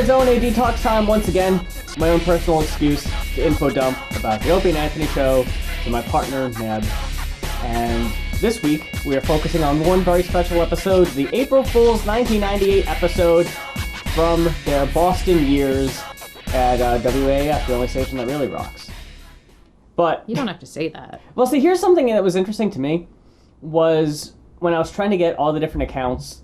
it's O&A detox time once again. My own personal excuse to info dump about the Opie and Anthony show to my partner, Neb. And this week, we are focusing on one very special episode, the April Fool's 1998 episode from their Boston years at WAAF, the only station that really rocks. But you don't have to say that. Well, see, here's something that was interesting to me, was when I was trying to get all the different accounts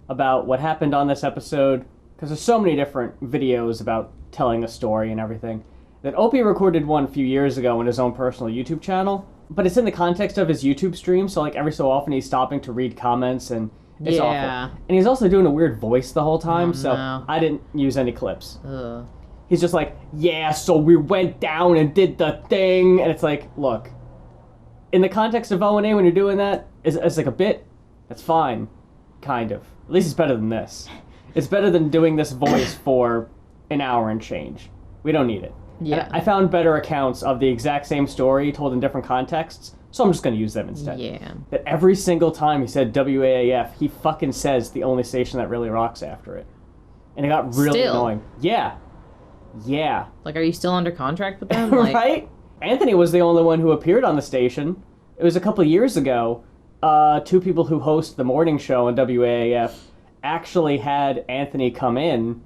about what happened on this episode, because there's so many different videos about telling a story and everything, that Opie recorded one a few years ago on his own personal YouTube channel, but it's in the context of his YouTube stream, so like every so often he's stopping to read comments, and it's awful. And he's also doing a weird voice the whole time, I didn't use any clips. Ugh. He's just like, yeah, so we went down and did the thing, and it's like, look, in the context of O&A when you're doing that, it's like a bit, that's fine, kind of. At least it's better than this. It's better than doing this voice for an hour and change. We don't need it. Yeah. And I found better accounts of the exact same story told in different contexts, so I'm just going to use them instead. Yeah. That every single time he said WAAF, he fucking says the only station that really rocks after it. And it got really annoying. Yeah. Yeah. Like, are you still under contract with them? Like... Right? Anthony was the only one who appeared on the station. It was a couple of years ago. Two people who host the morning show on WAAF actually had Anthony come in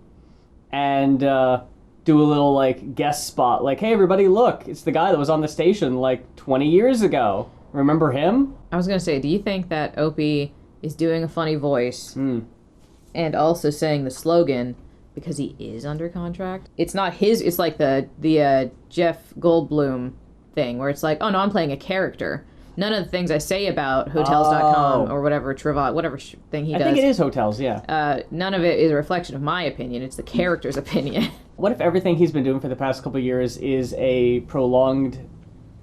and do a little, like, guest spot. Like, hey, everybody, look, it's the guy that was on the station, like, 20 years ago. Remember him? I was going to say, do you think that Opie is doing a funny voice and also saying the slogan because he is under contract? It's not his, it's like the Jeff Goldblum thing where it's like, oh, no, I'm playing a character. None of the things I say about Hotels.com or whatever, whatever thing he does. I think it is Hotels, yeah. None of it is a reflection of my opinion. It's the character's opinion. What if everything he's been doing for the past couple of years is a prolonged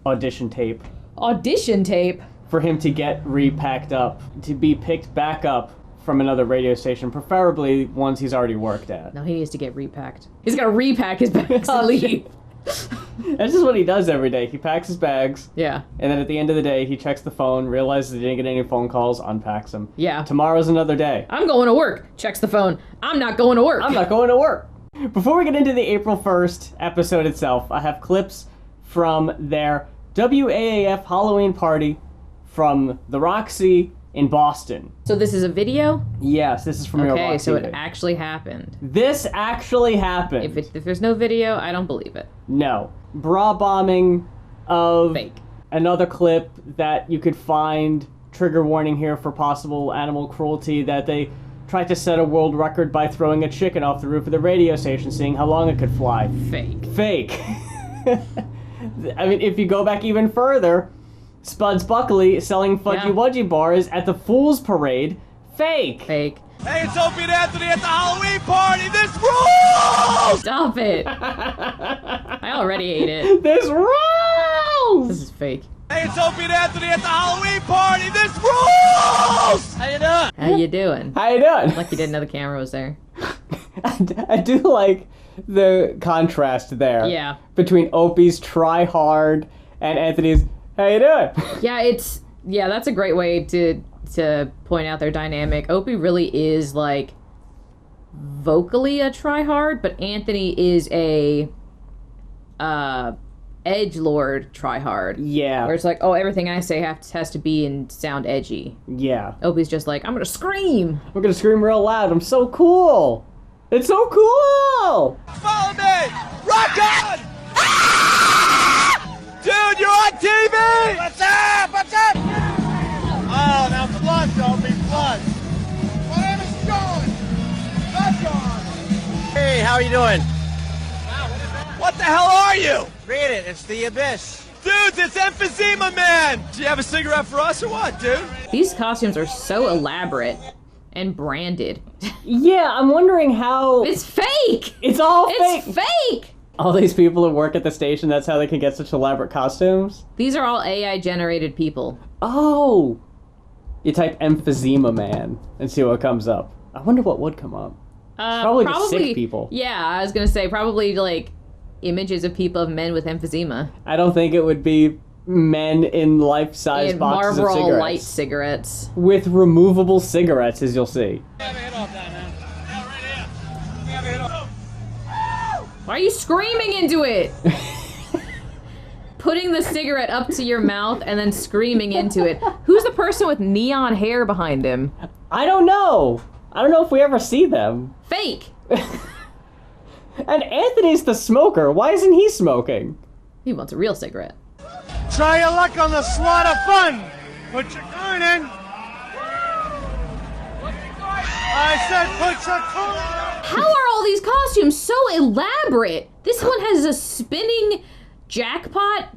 audition tape? Audition tape? For him to get repacked up, to be picked back up from another radio station, preferably ones he's already worked at. No, he needs to get repacked. He's got to repack his bags and leave. That's just what he does every day. He packs his bags. Yeah. And then at the end of the day, he checks the phone, realizes he didn't get any phone calls, unpacks them. Yeah. Tomorrow's another day. I'm going to work. Checks the phone. I'm not going to work. I'm not going to work. Before we get into the April 1st episode itself, I have clips from their WAAF Halloween Party from the Roxy in Boston. So this is a video? Yes, this is from your Roxy. Okay, so it actually happened. This actually happened. If there's no video, I don't believe it. No. Bra bombing of... Fake. Another clip that you could find, trigger warning here for possible animal cruelty, that they tried to set a world record by throwing a chicken off the roof of the radio station, seeing how long it could fly. Fake. Fake. I mean, if you go back even further, Spuds Buckley selling Fudgy Wudgy bars at the Fool's Parade. Fake. Fake. Hey, it's Opie and Anthony at the Halloween party. This rules! Stop it. I already ate it. This rules! This is fake. Hey, it's Opie and Anthony at the Halloween party. This rules! How you doing? How you doing? How you doing? Like you didn't know the camera was there. I do like the contrast there. Yeah. Between Opie's try hard and Anthony's how you doing? Yeah, that's a great way to point out their dynamic. Opie really is like vocally a tryhard, but Anthony is a edgelord tryhard. Yeah. Where it's like, oh, everything I say has to be and sound edgy. Yeah. Opie's just like, I'm gonna scream. We're gonna scream real loud. I'm so cool. It's so cool. Follow me. Rock on. Dude, you're on TV! What's up? What's up? Oh, now flush, Opie, flush. My name is John. Not John. Hey, how are you doing? Wow, what is that? What the hell are you? Read it. It's the Abyss. Dude, it's Emphysema Man. Do you have a cigarette for us or what, dude? These costumes are so elaborate and branded. Yeah, I'm wondering how... It's fake! It's all fake! It's fake! All these people who work at the station, that's how they can get such elaborate costumes? These are all AI-generated people. Oh! You type Emphysema Man and see what comes up. I wonder what would come up. Probably just sick people. Yeah, I was gonna say, probably, like, images of people of men with emphysema. I don't think it would be men in life-size boxes of cigarettes. Marlboro Light cigarettes. With removable cigarettes, as you'll see. Why are you screaming into it? Putting the cigarette up to your mouth and then screaming into it. Who's the person with neon hair behind him? I don't know. I don't know if we ever see them. Fake. And Anthony's the smoker. Why isn't he smoking? He wants a real cigarette. Try your luck on the slot of fun. Put your coin in. I said put your coin in. How are all these costumes so elaborate? This one has a spinning jackpot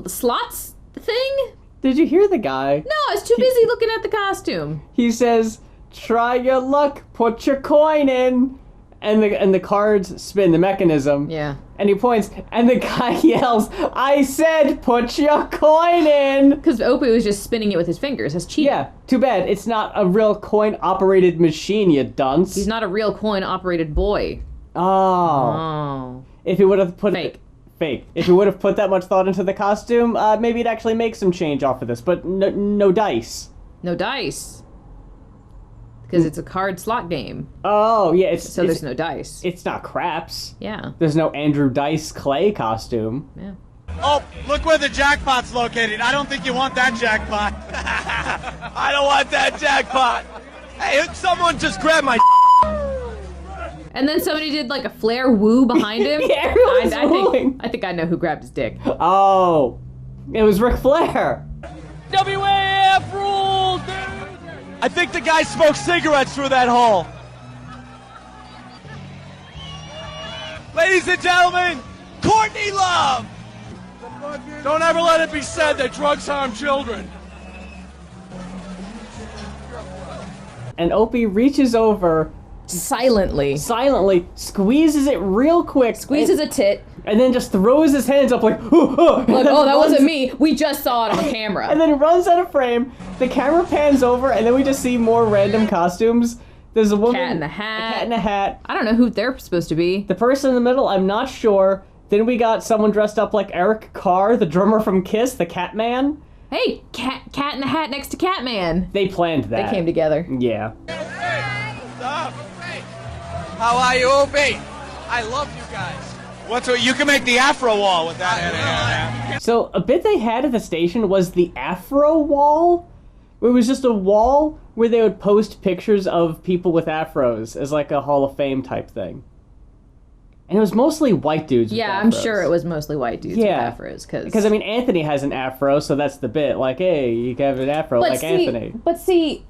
slots thing? Did you hear the guy? No, I was too busy looking at the costume. He says, try your luck, put your coin in. And the cards spin, the mechanism. Yeah. And he points, and the guy yells, I said put your coin in. Because Opie was just spinning it with his fingers. That's cheating. Yeah, too bad. It's not a real coin-operated machine, you dunce. He's not a real coin-operated boy. Oh. Oh. If he would have put... Fake. Fake. If he would have put that much thought into the costume, maybe it'd actually make some change off of this. But no dice. No dice. Because it's a card slot game. Oh, yeah. So there's no dice. It's not craps. Yeah. There's no Andrew Dice Clay costume. Yeah. Oh, look where the jackpot's located. I don't think you want that jackpot. I don't want that jackpot. Hey, someone just grabbed my... And then somebody did like a flare woo behind him. Yeah, everyone's wooing. I think I know who grabbed his dick. Oh. It was Ric Flair. WAAF rules, dude! I think the guy smoked cigarettes through that hole. Ladies and gentlemen, Courtney Love! Don't ever let it be said that drugs harm children. And Opie reaches over, Silently. silently, squeezes it real quick. Squeezes a tit. And then just throws his hands up like, Like, oh, that wasn't me. We just saw it on camera. And then runs out of frame. The camera pans over, and then we just see more random costumes. There's a woman. Cat in the A Hat. cat in a hat. I don't know who they're supposed to be. The person in the middle, I'm not sure. Then we got someone dressed up like Eric Carr, the drummer from Kiss, the Cat Man. Hey, cat in the hat next to Catman. They planned that. They came together. Yeah. Stop. How are you, Opie? I love you guys. You can make the Afro wall with that. So a bit they had at the station was the Afro wall. It was just a wall where they would post pictures of people with afros as like a Hall of Fame type thing. And it was mostly white dudes with Yeah, I'm afros. sure it was mostly white dudes with afros. Because, I mean, Anthony has an afro, so that's the bit. Like, hey, you can have an afro like Anthony. But see,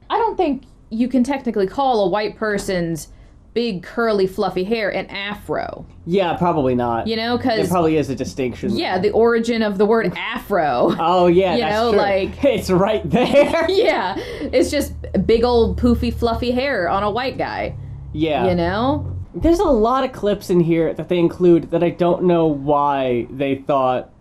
I don't think you can technically call a white person's big, curly, fluffy hair an afro. Yeah, probably not. You know, because... There probably is a distinction. Yeah, the origin of the word afro. Oh, yeah, you that's know, true. like... It's right there. Yeah, it's just big old poofy, fluffy hair on a white guy. Yeah. You know? There's a lot of clips in here that they include that I don't know why they thought,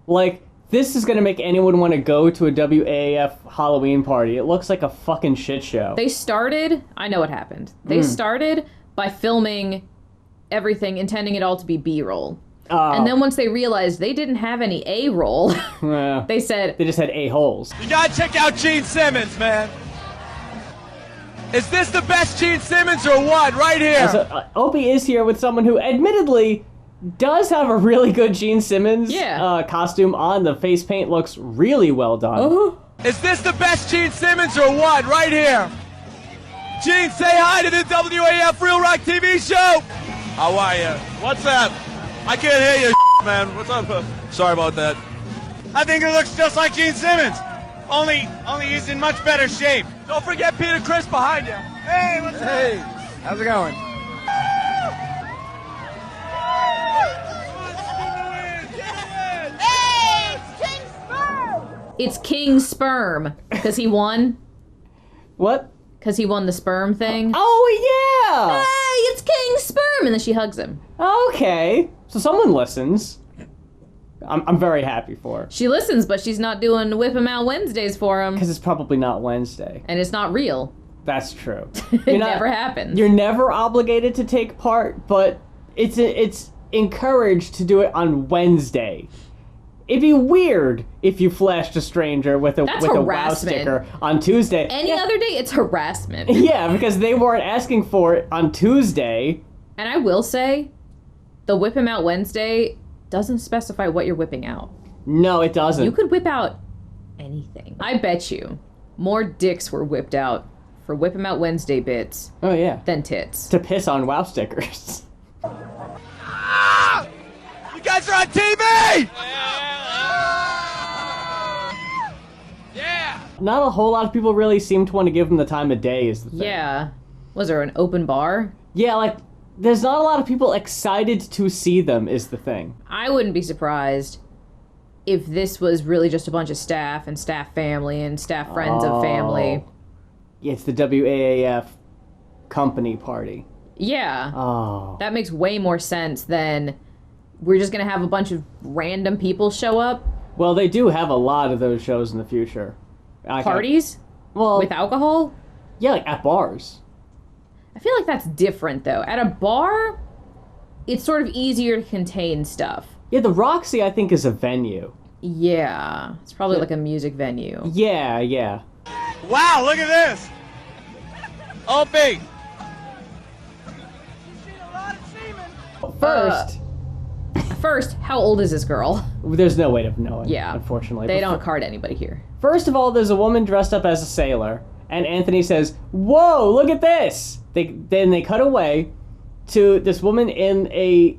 like, this is going to make anyone want to go to a WAAF Halloween party. It looks like a fucking shit show. They started... I know what happened. They started by filming everything, intending it all to be B-roll. And then once they realized they didn't have any A-roll, they said... They just had A-holes. You gotta check out Gene Simmons, man. Is this the best Gene Simmons or what? Right here. So, Opie is here with someone who admittedly does have a really good Gene Simmons costume on. The face paint looks really well done. Is this the best Gene Simmons or what? Right here. Gene, say hi to the WAAF Real Rock TV show. How are you? What's up? I can't hear you, man. What's up? Sorry about that. I think it looks just like Gene Simmons. Only he's in much better shape. Don't forget Peter Chris behind you. Hey, what's up? Hey, how's it going? It's King Sperm. Because he won. What? Because he won the sperm thing. Oh, yeah! Hey, it's King Sperm! And then she hugs him. Okay. So someone listens. I'm very happy for her. She listens, but she's not doing Whip 'em Out Wednesdays for him. Because it's probably not Wednesday. And it's not real. That's true. It never happens. You're never obligated to take part, but it's encouraged to do it on Wednesday. It'd be weird if you flashed a stranger with a WoW sticker on Tuesday. Any other day, it's harassment. Yeah, because they weren't asking for it on Tuesday. And I will say, the Whip Him Out Wednesday doesn't specify what you're whipping out. No, it doesn't. You could whip out anything. I bet you more dicks were whipped out for Whip Him Out Wednesday bits Oh, yeah. than tits. To piss on WAAF stickers. Ah! You guys are on TV! Yeah! Not a whole lot of people really seem to want to give him the time of day is the thing. Yeah. Was there an open bar? Yeah, like, there's not a lot of people excited to see them is the thing. I wouldn't be surprised if this was really just a bunch of staff and staff family and staff friends of family. Yeah, it's the WAAF company party. Yeah. Oh. That makes way more sense than we're just going to have a bunch of random people show up. Well, they do have a lot of those shows in the future. Parties? Well, With alcohol? yeah, like at bars. I feel like that's different, though. At a bar, it's sort of easier to contain stuff. Yeah, the Roxy, I think, is a venue. Yeah. It's probably like a music venue. Yeah, yeah. Wow, look at this! Opie! First, how old is this girl? There's no way of knowing, Yeah. unfortunately. They But don't card anybody here. First of all, there's a woman dressed up as a sailor, and Anthony says, "Whoa, look at this!" Then they cut away to this woman in a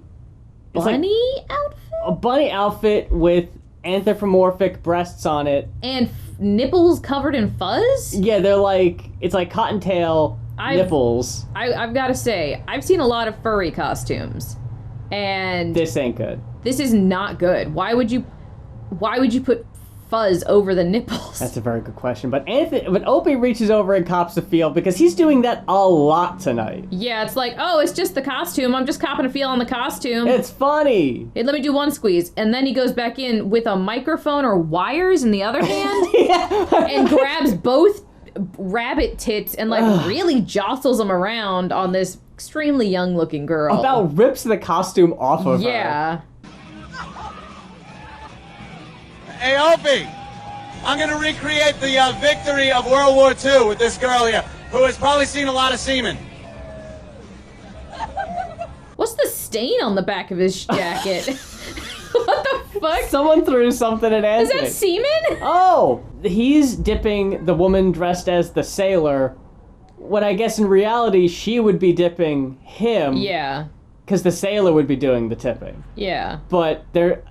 Bunny outfit? a bunny outfit with anthropomorphic breasts on it. And nipples covered in fuzz? Yeah, they're like, it's like cottontail nipples. I've got to say, I've seen a lot of furry costumes, and This ain't good. this is not good. Why would you put fuzz over the nipples? That's a very good question. But Opie reaches over and cops the feel because he's doing that a lot tonight. Yeah, it's like, oh, it's just the costume. I'm just copping a feel on the costume. It's funny. Let me do one squeeze. And then he goes back in with a microphone or wires in the other hand and grabs both rabbit tits and like really jostles them around on this extremely young looking girl. About rips the costume off of her. Yeah. Hey, Opie! I'm gonna recreate the victory of World War II with this girl here, who has probably seen a lot of semen. What's the stain on the back of his jacket? What the fuck? Someone threw something at Is Anthony. that semen? Oh! He's dipping the woman dressed as the sailor, when I guess in reality she would be dipping him. Yeah. Because the sailor would be doing the tipping. Yeah. But they're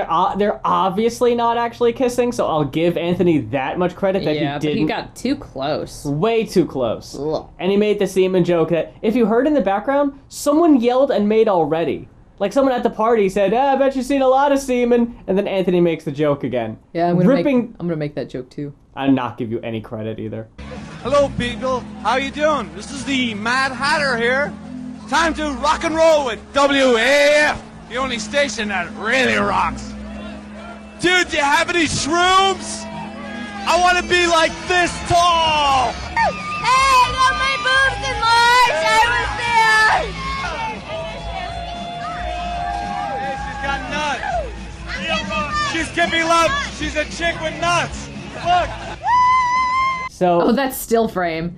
obviously not actually kissing, so I'll give Anthony that much credit that Yeah, he didn't. but he got too close. Way too close. Ugh. And he made the semen joke that, if you heard in the background, someone yelled and made already. Like someone at the party said, I bet you've seen a lot of semen, and then Anthony makes the joke again. Yeah, I'm gonna make that joke too. I'll not give you any credit either. Hello, people. How you doing? This is the Mad Hatter here. Time to rock and roll with WAAF, the only station that really rocks. Dude, do you have any shrooms? I want to be like this tall. Hey, I got my boobs enlarged. I was there. Hey, she's got nuts. She's Kippy Love. She's a chick with nuts. Look. So, Oh, that's still frame.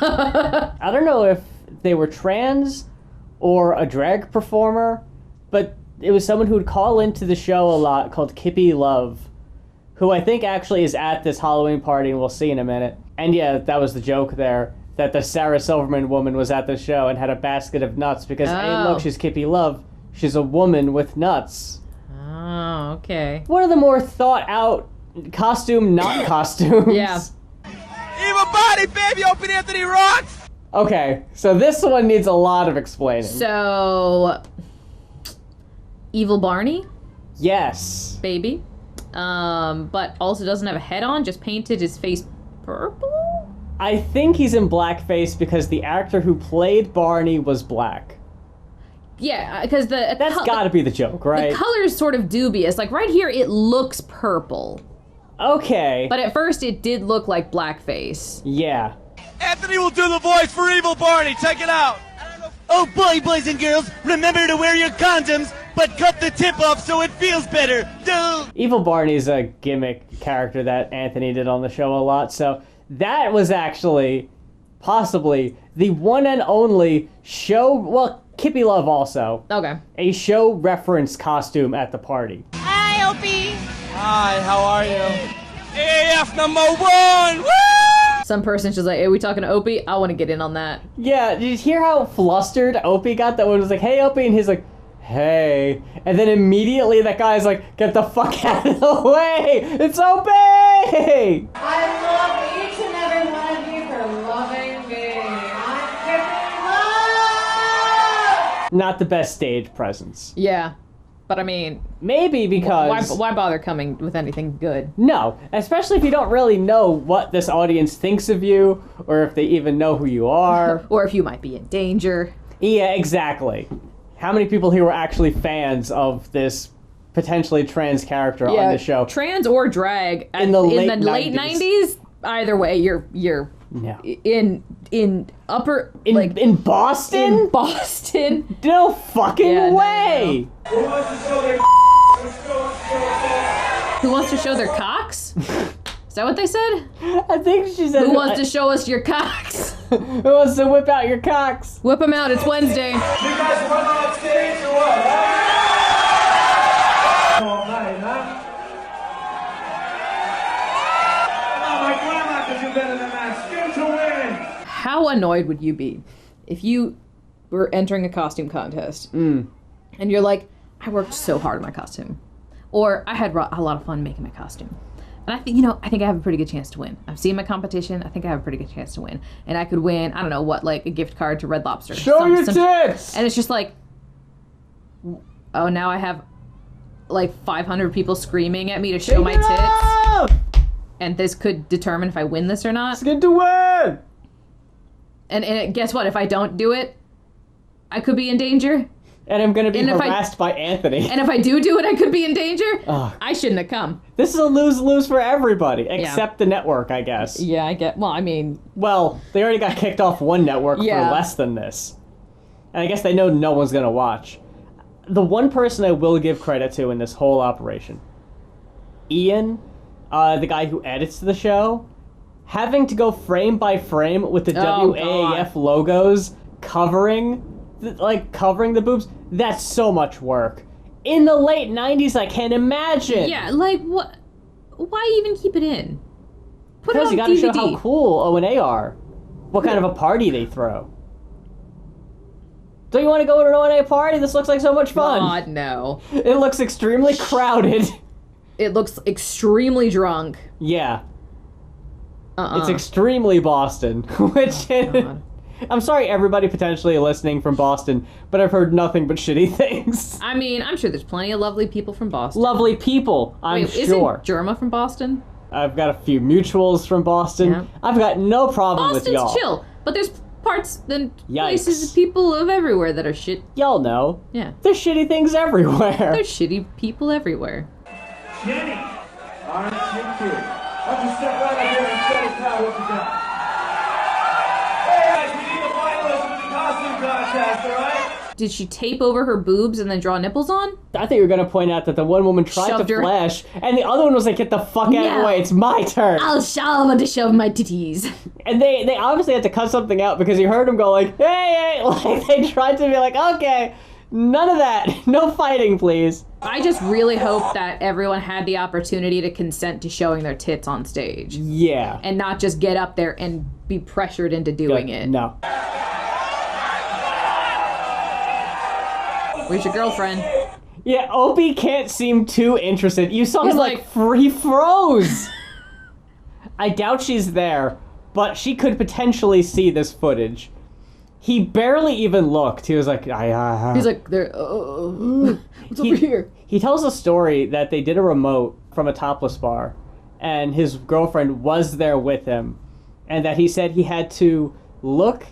I don't know if they were trans or a drag performer, but it was someone who would call into the show a lot called Kippy Love, who I think actually is at this Halloween party, and we'll see in a minute. And yeah, that was the joke there, that the Sarah Silverman woman was at the show and had a basket of nuts because, hey, look, she's Kippy Love. She's a woman with nuts. Oh, okay. One of the more thought out costume, not costumes. Yeah. Evil body, baby. Opie and Anthony rocks. Okay, so this one needs a lot of explaining. So, Evil Barney, Yes. baby, but also doesn't have a head on, just painted his face purple? I think he's in blackface because the actor who played Barney was black. Yeah, because That's gotta be the joke, right? the color is sort of dubious. Like right here, it looks purple, Okay. but at first it did look like blackface. Yeah. Anthony will do the voice for Evil Barney. Check it out. Oh boy, boys and girls, remember to wear your condoms, but cut the tip off so it feels better. Duh. Evil Barney's a gimmick character that Anthony did on the show a lot, so that was actually possibly the one and only show, well, Kippy Love also. Okay. A show reference costume at the party. Hi, Opie. Hi, how are you? AAF #1! Woo! Some person's just like, hey, we talking to Opie? I want to get in on that. Yeah, did you hear how flustered Opie got? That one was like, hey, Opie, and he's like, hey. And then immediately that guy's like, get the fuck out of the way! It's Opie! I love each and every one of you for loving me. I'm Kippy Love! Not the best stage presence. Yeah. But I mean, Maybe because... why bother coming with anything good? No, especially if you don't really know what this audience thinks of you, or if they even know who you are. Or if you might be in danger. Yeah, exactly. How many people here were actually fans of this potentially trans character on the show? Trans or drag In the late 90s. Either way, you're No. in upper In Boston? in Boston. No fucking Yeah, no, way! Who wants to show their cocks? Is that what they said? I think she said... Who wants to show us your cocks? Who wants to whip out your cocks? Whip them out. It's Wednesday. You guys running on stage or what? All night, huh? Oh, my grandma could do better than that. Skin to win. How annoyed would you be if you were entering a costume contest and you're like, I worked so hard on my costume, or I had a lot of fun making my costume, and I think I have a pretty good chance to win. I've seen my competition. I think I have a pretty good chance to win, and I could win. I don't know what, like a gift card to Red Lobster. Show your tits! And it's just like, oh, now I have like 500 people screaming at me to show my tits, and this could determine if I win this or not. It's good to win! And guess what? If I don't do it, I could be in danger. And I'm gonna be And if I- harassed by Anthony. And if I do it, I could be in danger. Ugh. I shouldn't have come. This is a lose-lose for everybody, except the network, I guess. Yeah, I get. Well, I mean, Well, they already got kicked off one network Yeah. for less than this. And I guess they know no one's gonna watch. The one person I will give credit to in this whole operation, Ian, the guy who edits the show, having to go frame by frame with the Oh, WAAF logos covering the boobs, that's so much work. In the late 90s, I can't imagine. yeah, like what? Why even keep it in? Put Because it you on gotta DVD. show how cool O&A are. What kind of a party they throw. Don't you want to go to an O&A party? This looks like so much fun. God, no. It looks extremely crowded. It looks extremely drunk. Yeah, Uh-uh. it's extremely Boston. Which God. I'm sorry everybody potentially listening from Boston, but I've heard nothing but shitty things. I mean, I'm sure there's plenty of lovely people from Boston. Lovely people, I'm Wait, sure. Isn't Germa from Boston? I've got a few mutuals from Boston. Yeah. I've got no problem with Boston's y'all. chill, but there's parts and Yikes. places and people of everywhere that are shit. Y'all know. Yeah. There's shitty things everywhere. There's shitty people everywhere. Jenny. All right, thank you. Why don't you step right up here and show us now what you got? Hey guys, we need the finalists for the costume contest, all right? Did she tape over her boobs and then draw nipples on? I think you were gonna point out that the one woman tried Shoved to her- flash, and the other one was like, "Get the fuck out of the No. way! It's my turn." I want to shove my titties. And they obviously had to cut something out because you heard him go like, "Hey, hey!" Like they tried to be like, "Okay, none of that, no fighting, please." I just really hope that everyone had the opportunity to consent to showing their tits on stage Yeah. and not just get up there and be pressured into doing it. No. Where's your girlfriend? Yeah, Opie can't seem too interested. You saw He's him like- he froze. I doubt she's there, but she could potentially see this footage. He barely even looked. He was like, He's like, there. What's over here? He tells a story that they did a remote from a topless bar, and his girlfriend was there with him, and that he said he had to look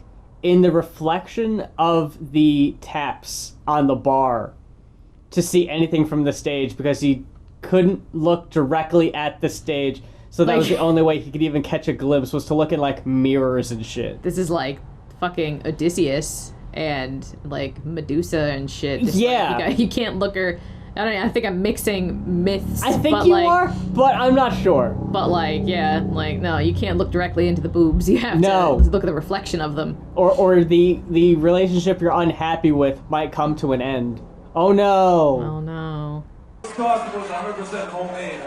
in the reflection of the taps on the bar to see anything from the stage because he couldn't look directly at the stage. So that was the only way he could even catch a glimpse was to look in like mirrors and shit. This is like fucking Odysseus and like Medusa and shit. Just, Yeah. like, you can't look her. I don't know, I think I'm mixing myths. I think but you like, are, but I'm not sure. But like, yeah, like no, you can't look directly into the boobs. You have No. to look at the reflection of them. Or the relationship you're unhappy with might come to an end. Oh no. Oh no. This costume was 100% homemade.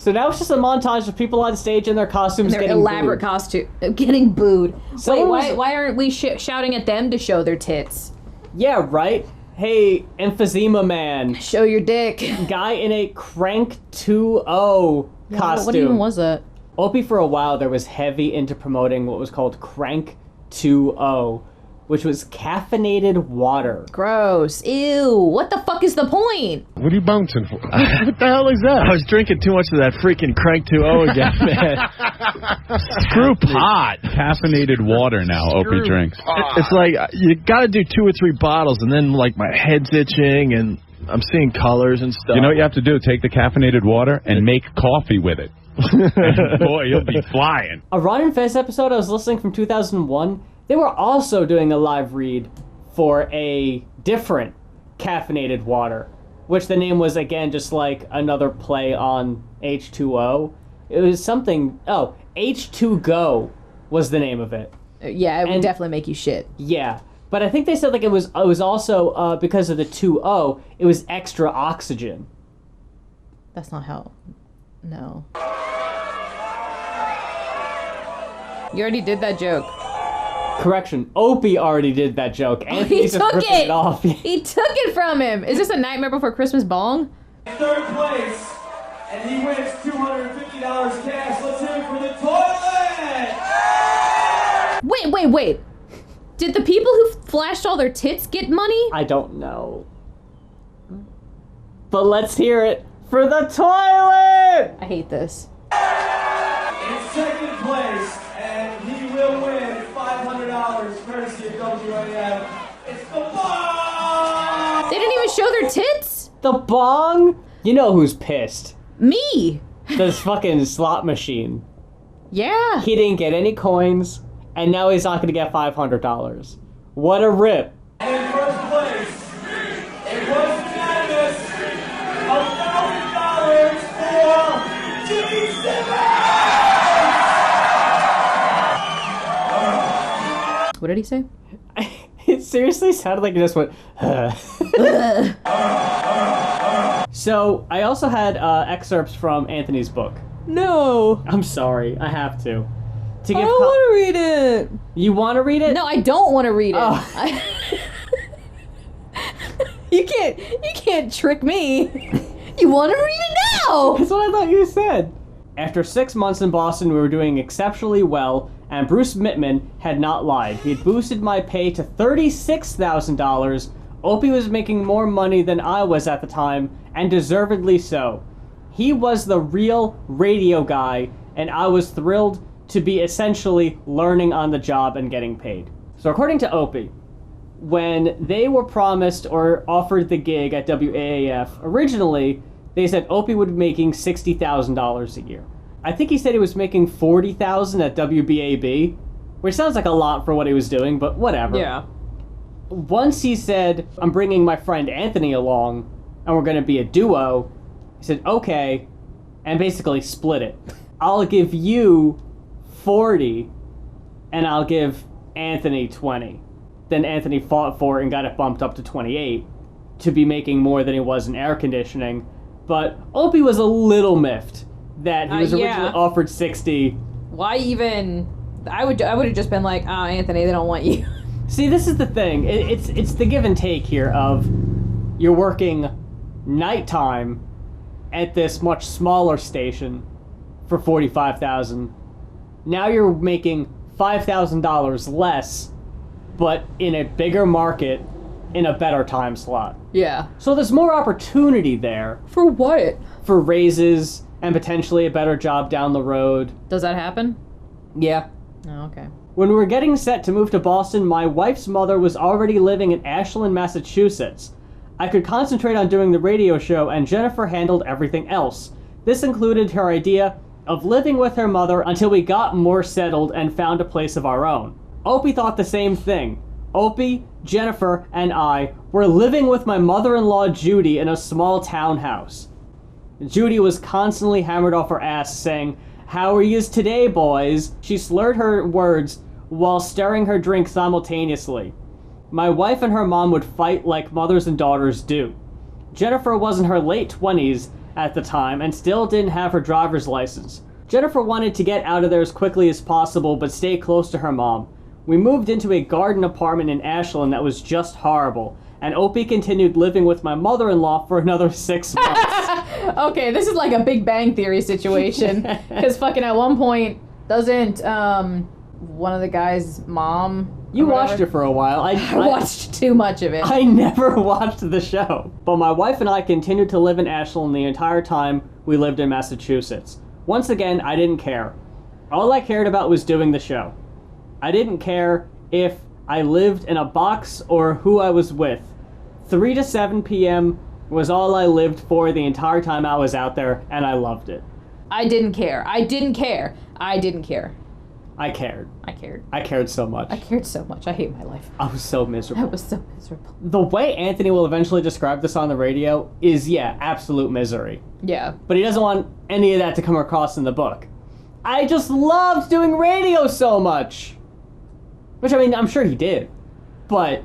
So now it's just a montage of people on stage in their costumes Their getting elaborate booed. costume, getting booed. Someone Wait, was- why aren't we shouting at them to show their tits? Yeah, right? Hey, emphysema man. Show your dick. Guy in a Crank 2.0 costume. What even was that? Opie, for a while, there was heavy into promoting what was called Crank 2.0, which was caffeinated water. Gross. Ew. What the fuck is the point? What are you bouncing for? What the hell is that? I was drinking too much of that freaking Crank 2.0 again, man. Screw pot. Caffeinated water now, Opie drinks. It's like, you gotta do 2 or 3 bottles, and then, like, my head's itching, and I'm seeing colors and stuff. You know what you have to do? Take the caffeinated water and make coffee with it. And boy, you'll be flying. A Ron and Fez episode I was listening from 2001, they were also doing a live read for a different caffeinated water, which the name was, again, just like another play on H2O. It was something, H2Go was the name of it. Yeah, it would And- definitely make you shit. Yeah, but I think they said like it was also, because of the 2O, it was extra oxygen. That's not how. No. You already did that joke. Correction, Opie already did that joke. Anthony's just took ripping it! it off. He took it from him. Is this a Nightmare Before Christmas bong? Third place, and he wins $250 cash. Let's hear it for the toilet! Wait. Did the people who flashed all their tits get money? I don't know. But let's hear it for the toilet! I hate this. In second place, and he will win $500 courtesy of WAAF. It's the bomb! They didn't even show their tits? The bong? You know who's pissed. Me. This fucking slot machine. Yeah. He didn't get any coins, and now he's not gonna get $500. What a rip. And in first place, it was unanimous, $1,000 for Jimmy Simmons! What did he say? It seriously sounded like it just went, So, I also had excerpts from Anthony's book. No. I'm sorry, I have to. To I give don't want to read it. You want to read it? No, I don't want to read it. Oh. You can't trick me. You want to read it now? That's what I thought you said. After 6 months in Boston, we were doing exceptionally well, and Bruce Mittman had not lied. He had boosted my pay to $36,000. Opie was making more money than I was at the time, and deservedly so. He was the real radio guy, and I was thrilled to be essentially learning on the job and getting paid. So according to Opie, when they were promised or offered the gig at WAAF, originally, they said Opie would be making $60,000 a year. I think he said he was making $40,000 at WBAB, which sounds like a lot for what he was doing, but whatever. Yeah. Once he said, I'm bringing my friend Anthony along, and we're going to be a duo, he said, okay, and basically split it. I'll give you 40, and I'll give Anthony 20. Then Anthony fought for it and got it bumped up to 28 to be making more than he was in air conditioning. But Opie was a little miffed that he was originally offered 60. Why even? I would have just been like, Anthony, they don't want you. See, this is the thing. It's the give and take here of you're working nighttime at this much smaller station for $45,000. Now you're making $5,000 less, but in a bigger market, in a better time slot. Yeah. So there's more opportunity there For what? for raises and potentially a better job down the road. Does that happen? Yeah. Oh, okay. When we were getting set to move to Boston, my wife's mother was already living in Ashland, Massachusetts. I could concentrate on doing the radio show, and Jennifer handled everything else. This included her idea of living with her mother until we got more settled and found a place of our own. Opie thought the same thing. Opie, Jennifer, and I were living with my mother-in-law Judy in a small townhouse. Judy was constantly hammered off her ass saying, "How are yous today, boys?" She slurred her words while stirring her drink simultaneously. My wife and her mom would fight like mothers and daughters do. Jennifer was in her late 20s at the time and still didn't have her driver's license. Jennifer wanted to get out of there as quickly as possible but stay close to her mom. We moved into a garden apartment in Ashland that was just horrible, and Opie continued living with my mother-in-law for another 6 months. Okay, this is like a Big Bang Theory situation. Because fucking at one point, doesn't one of the guys' mom... You watched it for a while. I watched too much of it. I never watched the show. But my wife and I continued to live in Ashland the entire time we lived in Massachusetts. Once again, I didn't care. All I cared about was doing the show. I didn't care if I lived in a box or who I was with. 3 to 7 p.m. was all I lived for the entire time I was out there, and I loved it. I didn't care. I didn't care. I didn't care. I cared. I cared. I cared so much. I cared so much. I hate my life. I was so miserable. I was so miserable. The way Anthony will eventually describe this on the radio is, absolute misery. Yeah. But he doesn't want any of that to come across in the book. I just loved doing radio so much. Which, I mean, I'm sure he did. But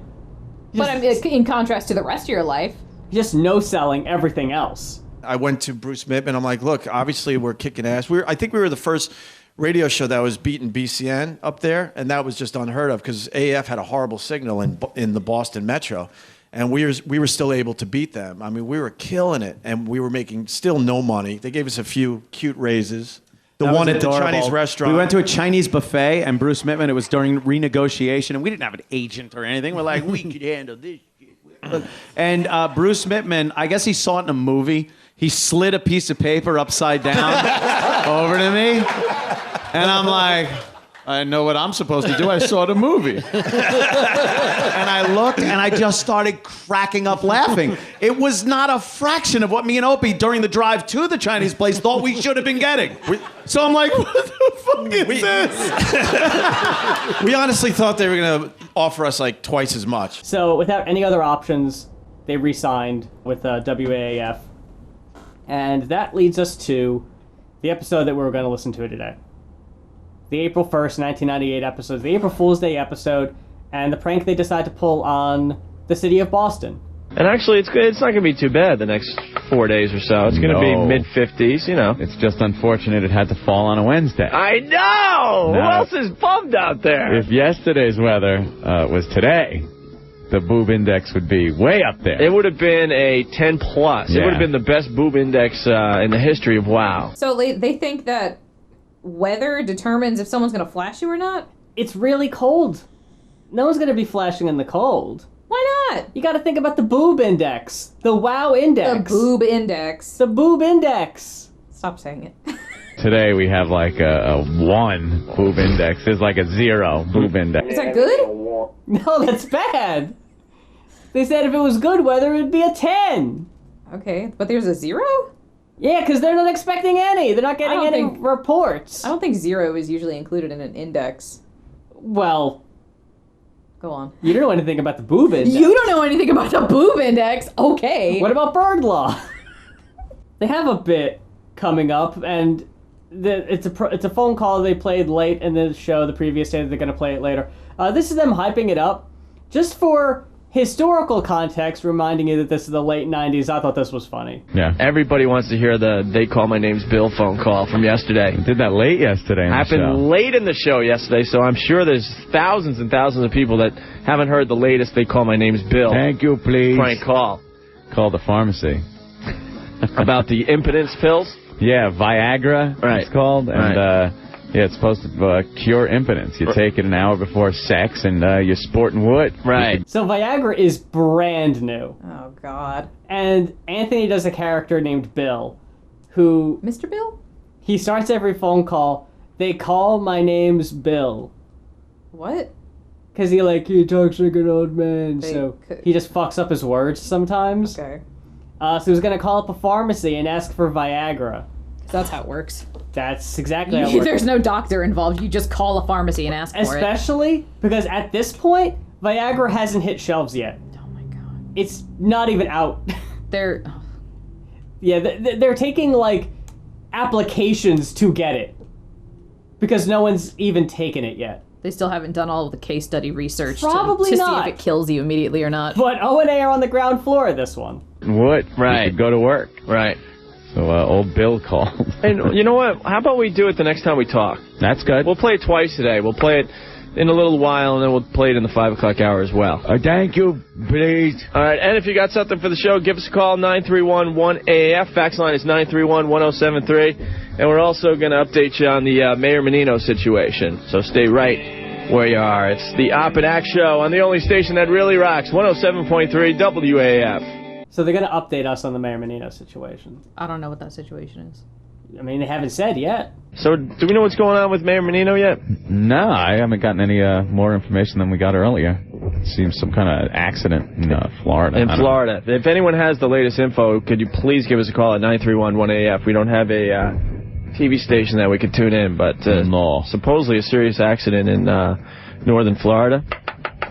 I mean, in contrast to the rest of your life. Just no-selling everything else. I went to Bruce Mittman. I'm like, look, obviously we're kicking ass. I think we were the first radio show that was beating BCN up there, and that was just unheard of because AF had a horrible signal in the Boston Metro, and we were still able to beat them. I mean, we were killing it, and we were making still no money. They gave us a few cute raises. The one at the Chinese restaurant. We went to a Chinese buffet, and Bruce Mittman, it was during Renegotiation, and we didn't have an agent or anything. We're like, we could handle this shit. And Bruce Mittman, I guess he saw it in a movie. He slid a piece of paper upside down over to me. And I'm like, I know what I'm supposed to do. I saw the movie. And I looked, and I just started cracking up laughing. It was not a fraction of what me and Opie, during the drive to the Chinese place, thought we should have been getting. So I'm like, what the fuck is this? We honestly thought they were going to offer us like twice as much. So without any other options, they re-signed with WAAF. And that leads us to the episode that we were going to listen to today. The April 1st, 1998 episode, the April Fool's Day episode, and the prank they decide to pull on the city of Boston. And actually, it's not going to be too bad the next 4 days or so. It's going to be mid-50s, you know. It's just unfortunate it had to fall on a Wednesday. I know! Who else is bummed out there? If yesterday's weather was today, the boob index would be way up there. It would have been a 10+. Yeah. It would have been the best boob index in the history of WoW. So they think that weather determines if someone's going to flash you or not? It's really cold. No one's going to be flashing in the cold. Why not? You got to think about the boob index. The WoW index. The boob index. The boob index. Stop saying it. Today we have like a 1 boob index. There's like a 0 boob index. Is that good? No, that's bad. They said if it was good weather, it'd be a 10. Okay, but there's a 0? Yeah, because they're not expecting any. They're not getting any reports. I don't think 0 is usually included in an index. Well, go on. You don't know anything about the boob index. You don't know anything about the boob index. Okay. What about bird law? They have a bit coming up, and it's a phone call they played late in the show the previous day. They're going to play it later. This is them hyping it up just for historical context, reminding you that this is the late 90s. I thought this was funny. Yeah. Everybody wants to hear the "They Call My Name's Bill" phone call from yesterday. We did that late yesterday. Happened late in the show yesterday, so I'm sure there's thousands and thousands of people that haven't heard the latest "They Call My Name's Bill." Thank you, please. Prank call. Call the pharmacy. About the impotence pills? Yeah, Viagra, right. It's called. And, yeah, it's supposed to cure impotence. You take it an hour before sex, and you're sporting wood. Right. So Viagra is brand new. Oh, God. And Anthony does a character named Bill, who... Mr. Bill? He starts every phone call, "They call my name's Bill." What? Because he he talks like an old man, so he just fucks up his words sometimes. Okay. So he was going to call up a pharmacy and ask for Viagra. That's how it works. That's exactly how it works. There's no doctor involved. You just call a pharmacy and ask for it. Especially because at this point, Viagra hasn't hit shelves yet. Oh my god. It's not even out. They're... Yeah, they're taking, like, applications to get it. Because no one's even taken it yet. They still haven't done all of the case study research Probably to not. see if it kills you immediately or not. But O&A are on the ground floor of this one. What? Right. You could go to work. Right. So old Bill called. And you know what? How about we do it the next time we talk? That's good. We'll play it twice today. We'll play it in a little while, and then we'll play it in the 5 o'clock hour as well. Thank you, please. All right, and if you got something for the show, give us a call, 931-1AAF. Fax line is 931-1073. And we're also going to update you on the Mayor Menino situation. So stay right where you are. It's the Op and Act Show on the only station that really rocks, 107.3 WAAF. So they're going to update us on the Mayor Menino situation. I don't know what that situation is. I mean, they haven't said yet. So do we know what's going on with Mayor Menino yet? No, I haven't gotten any more information than we got earlier. It seems some kind of accident in Florida. In Florida. If anyone has the latest info, could you please give us a call at 931-1AF? We don't have a TV station that we could tune in, but supposedly a serious accident in northern Florida.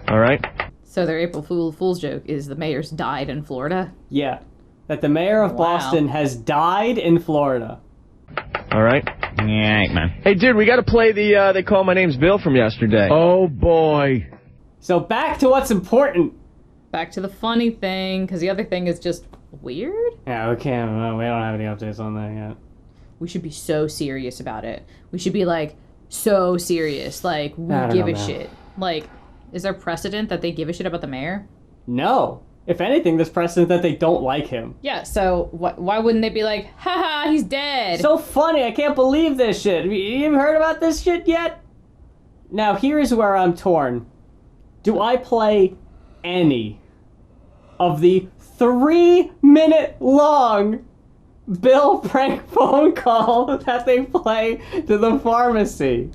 All right? So their April Fool's joke is the mayor's died in Florida? Yeah. That the mayor of Boston has died in Florida. All right. Yeah, man. Hey, dude, we got to play the They Call My Name's Bill from yesterday. Oh, boy. So back to what's important. Back to the funny thing, because the other thing is just weird. Yeah, we can't. We don't have any updates on that yet. We should be so serious about it. We should be, like, so serious. Like, we give a shit. Like, is there precedent that they give a shit about the mayor? No. If anything, there's precedent that they don't like him. Yeah, so why wouldn't they be like, haha, he's dead? So funny, I can't believe this shit. You heard about this shit yet? Now, here's where I'm torn. Do I play any of the 3-minute long Bill prank phone call that they play to the pharmacy?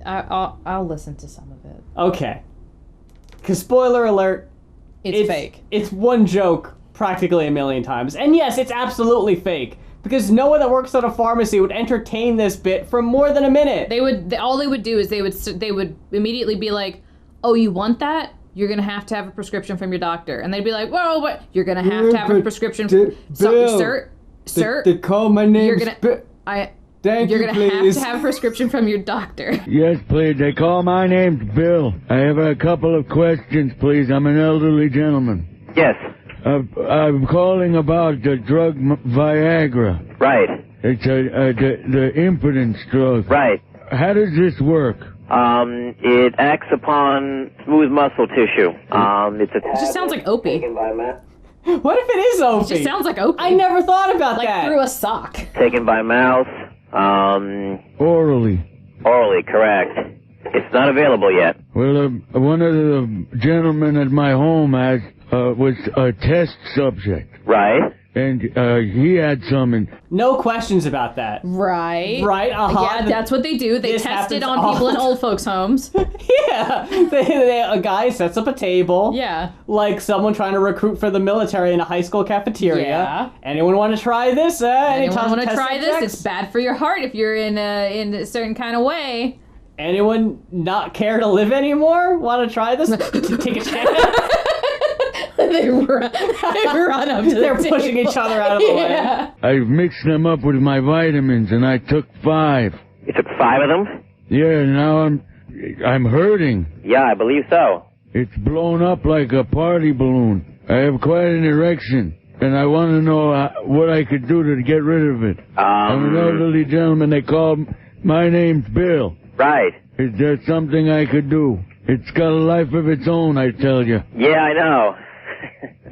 I'll listen to some of it. Okay. Because spoiler alert, it's fake. It's one joke practically a million times. And yes, it's absolutely fake. Because no one that works at a pharmacy would entertain this bit for more than a minute. All they would do is they would immediately be like, oh, you want that? You're going to have a prescription from your doctor. And they'd be like, whoa, what? You're going to have a prescription from... Sir? They call my name... You're going to... Thank you, You're going to have a prescription from your doctor. Yes, please. They call my name's Bill. I have a couple of questions, please. I'm an elderly gentleman. Yes. I'm calling about the drug Viagra. Right. It's the impotence drug. Right. How does this work? It acts upon smooth muscle tissue. It just sounds like Opie. What if it is Opie? It just sounds like Opie. I never thought about that. Like through a sock. Taken by mouth. Orally. Orally, correct. It's not available yet. Well, one of the gentlemen at my home was a test subject. Right. And he had some in... No questions about that. Right. Right, Yeah, that's what they do. They test it on people in old folks' homes. Yeah. A guy sets up a table. Yeah. Like someone trying to recruit for the military in a high school cafeteria. Yeah. Anyone want to try this? Anyone want to try this? It's bad for your heart if you're in a certain kind of way. Anyone not care to live anymore? Want to try this? Take a chance. They run up to They're pushing each other out of the way. I mixed them up with my vitamins, and I took 5. You took 5 of them? Yeah, now I'm hurting. Yeah, I believe so. It's blown up like a party balloon. I have quite an erection, and I want to know what I could do to get rid of it. I'm an elderly gentleman. They call my name's Bill. Right. Is there something I could do? It's got a life of its own, I tell you. Yeah, I know.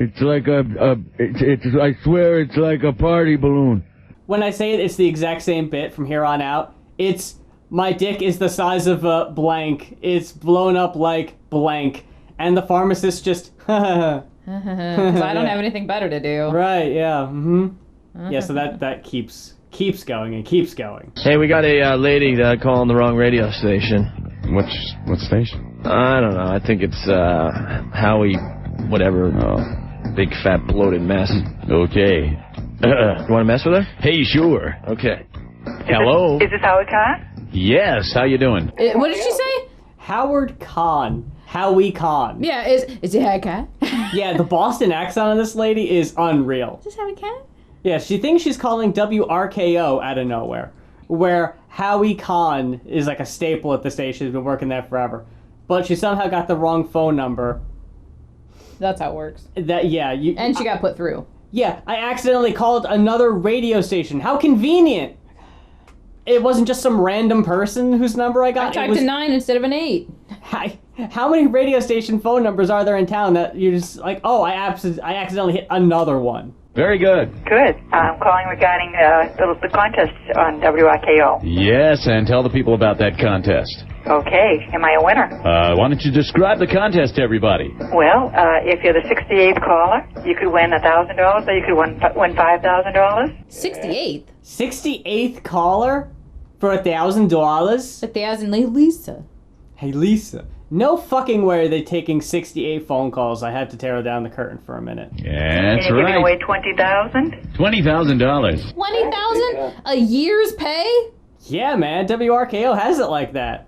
It's like I swear it's like a party balloon. When I say it, it's the exact same bit from here on out. It's, my dick is the size of a blank. It's blown up like blank. And the pharmacist just, Because I don't have anything better to do. Right, yeah. Mm-hmm. Yeah, so that keeps going and keeps going. Hey, we got a lady calling the wrong radio station. What station? I don't know. I think it's Howie... whatever, big fat bloated mess. Okay. You want to mess with her? Hey, sure. Okay. Hello. Is this Howard Kahn? Yes. How you doing? What did she say? Howard Kahn. Howie Con. Yeah, is it Howie Con? Yeah, the Boston accent on this lady is unreal. Is this Howie Con? Yeah, she thinks she's calling WRKO out of nowhere, where Howie Con is like a staple at the station. She's been working there forever. But she somehow got the wrong phone number. That's how it works. And she got put through. Yeah, I accidentally called another radio station. How convenient! It wasn't just some random person whose number I got. I typed a 9 instead of an 8. How many radio station phone numbers are there in town that you're just like, oh, I accidentally hit another one? Very good. Good. I'm calling regarding the contest on WRKO. Yes, and tell the people about that contest. Okay. Am I a winner? Why don't you describe the contest to everybody? Well, if you're the 68th caller, you could win $1,000 or you could win $5,000. 68th? 68th caller for $1,000? $1,000, like Lisa. Hey, Lisa. No fucking way are they taking 68 phone calls. I had to tear down the curtain for a minute. Yeah, that's and you're right. giving away $20,000? $20,000. $20,000? A year's pay? Yeah, man. WRKO has it like that.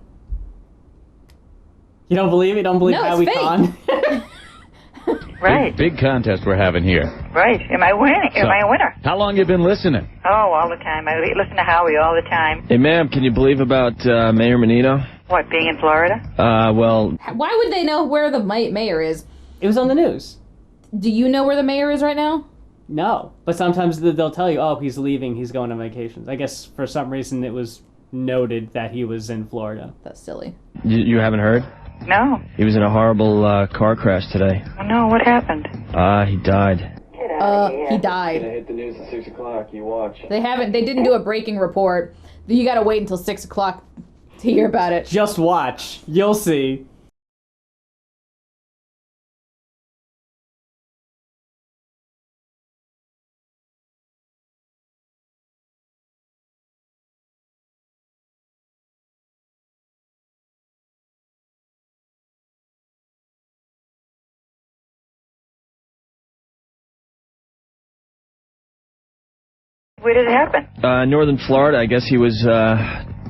You don't believe it? Don't believe no, Howie Con? Right. Big contest we're having here. Right. Am I winning? Am I a winner? How long you been listening? Oh, all the time. I listen to Howie all the time. Hey, ma'am, can you believe about Mayor Menino? What, being in Florida? Well... Why would they know where the mayor is? It was on the news. Do you know where the mayor is right now? No. But sometimes they'll tell you, oh, he's leaving, he's going on vacations. I guess for some reason it was noted that he was in Florida. That's silly. You haven't heard? No. He was in a horrible car crash today. Oh, no, what happened? He died. He died. I hit the news at 6 o'clock. You watch. They didn't do a breaking report. You gotta wait until 6 o'clock to hear about it. Just watch. You'll see. Where did it happen? Northern Florida. I guess he was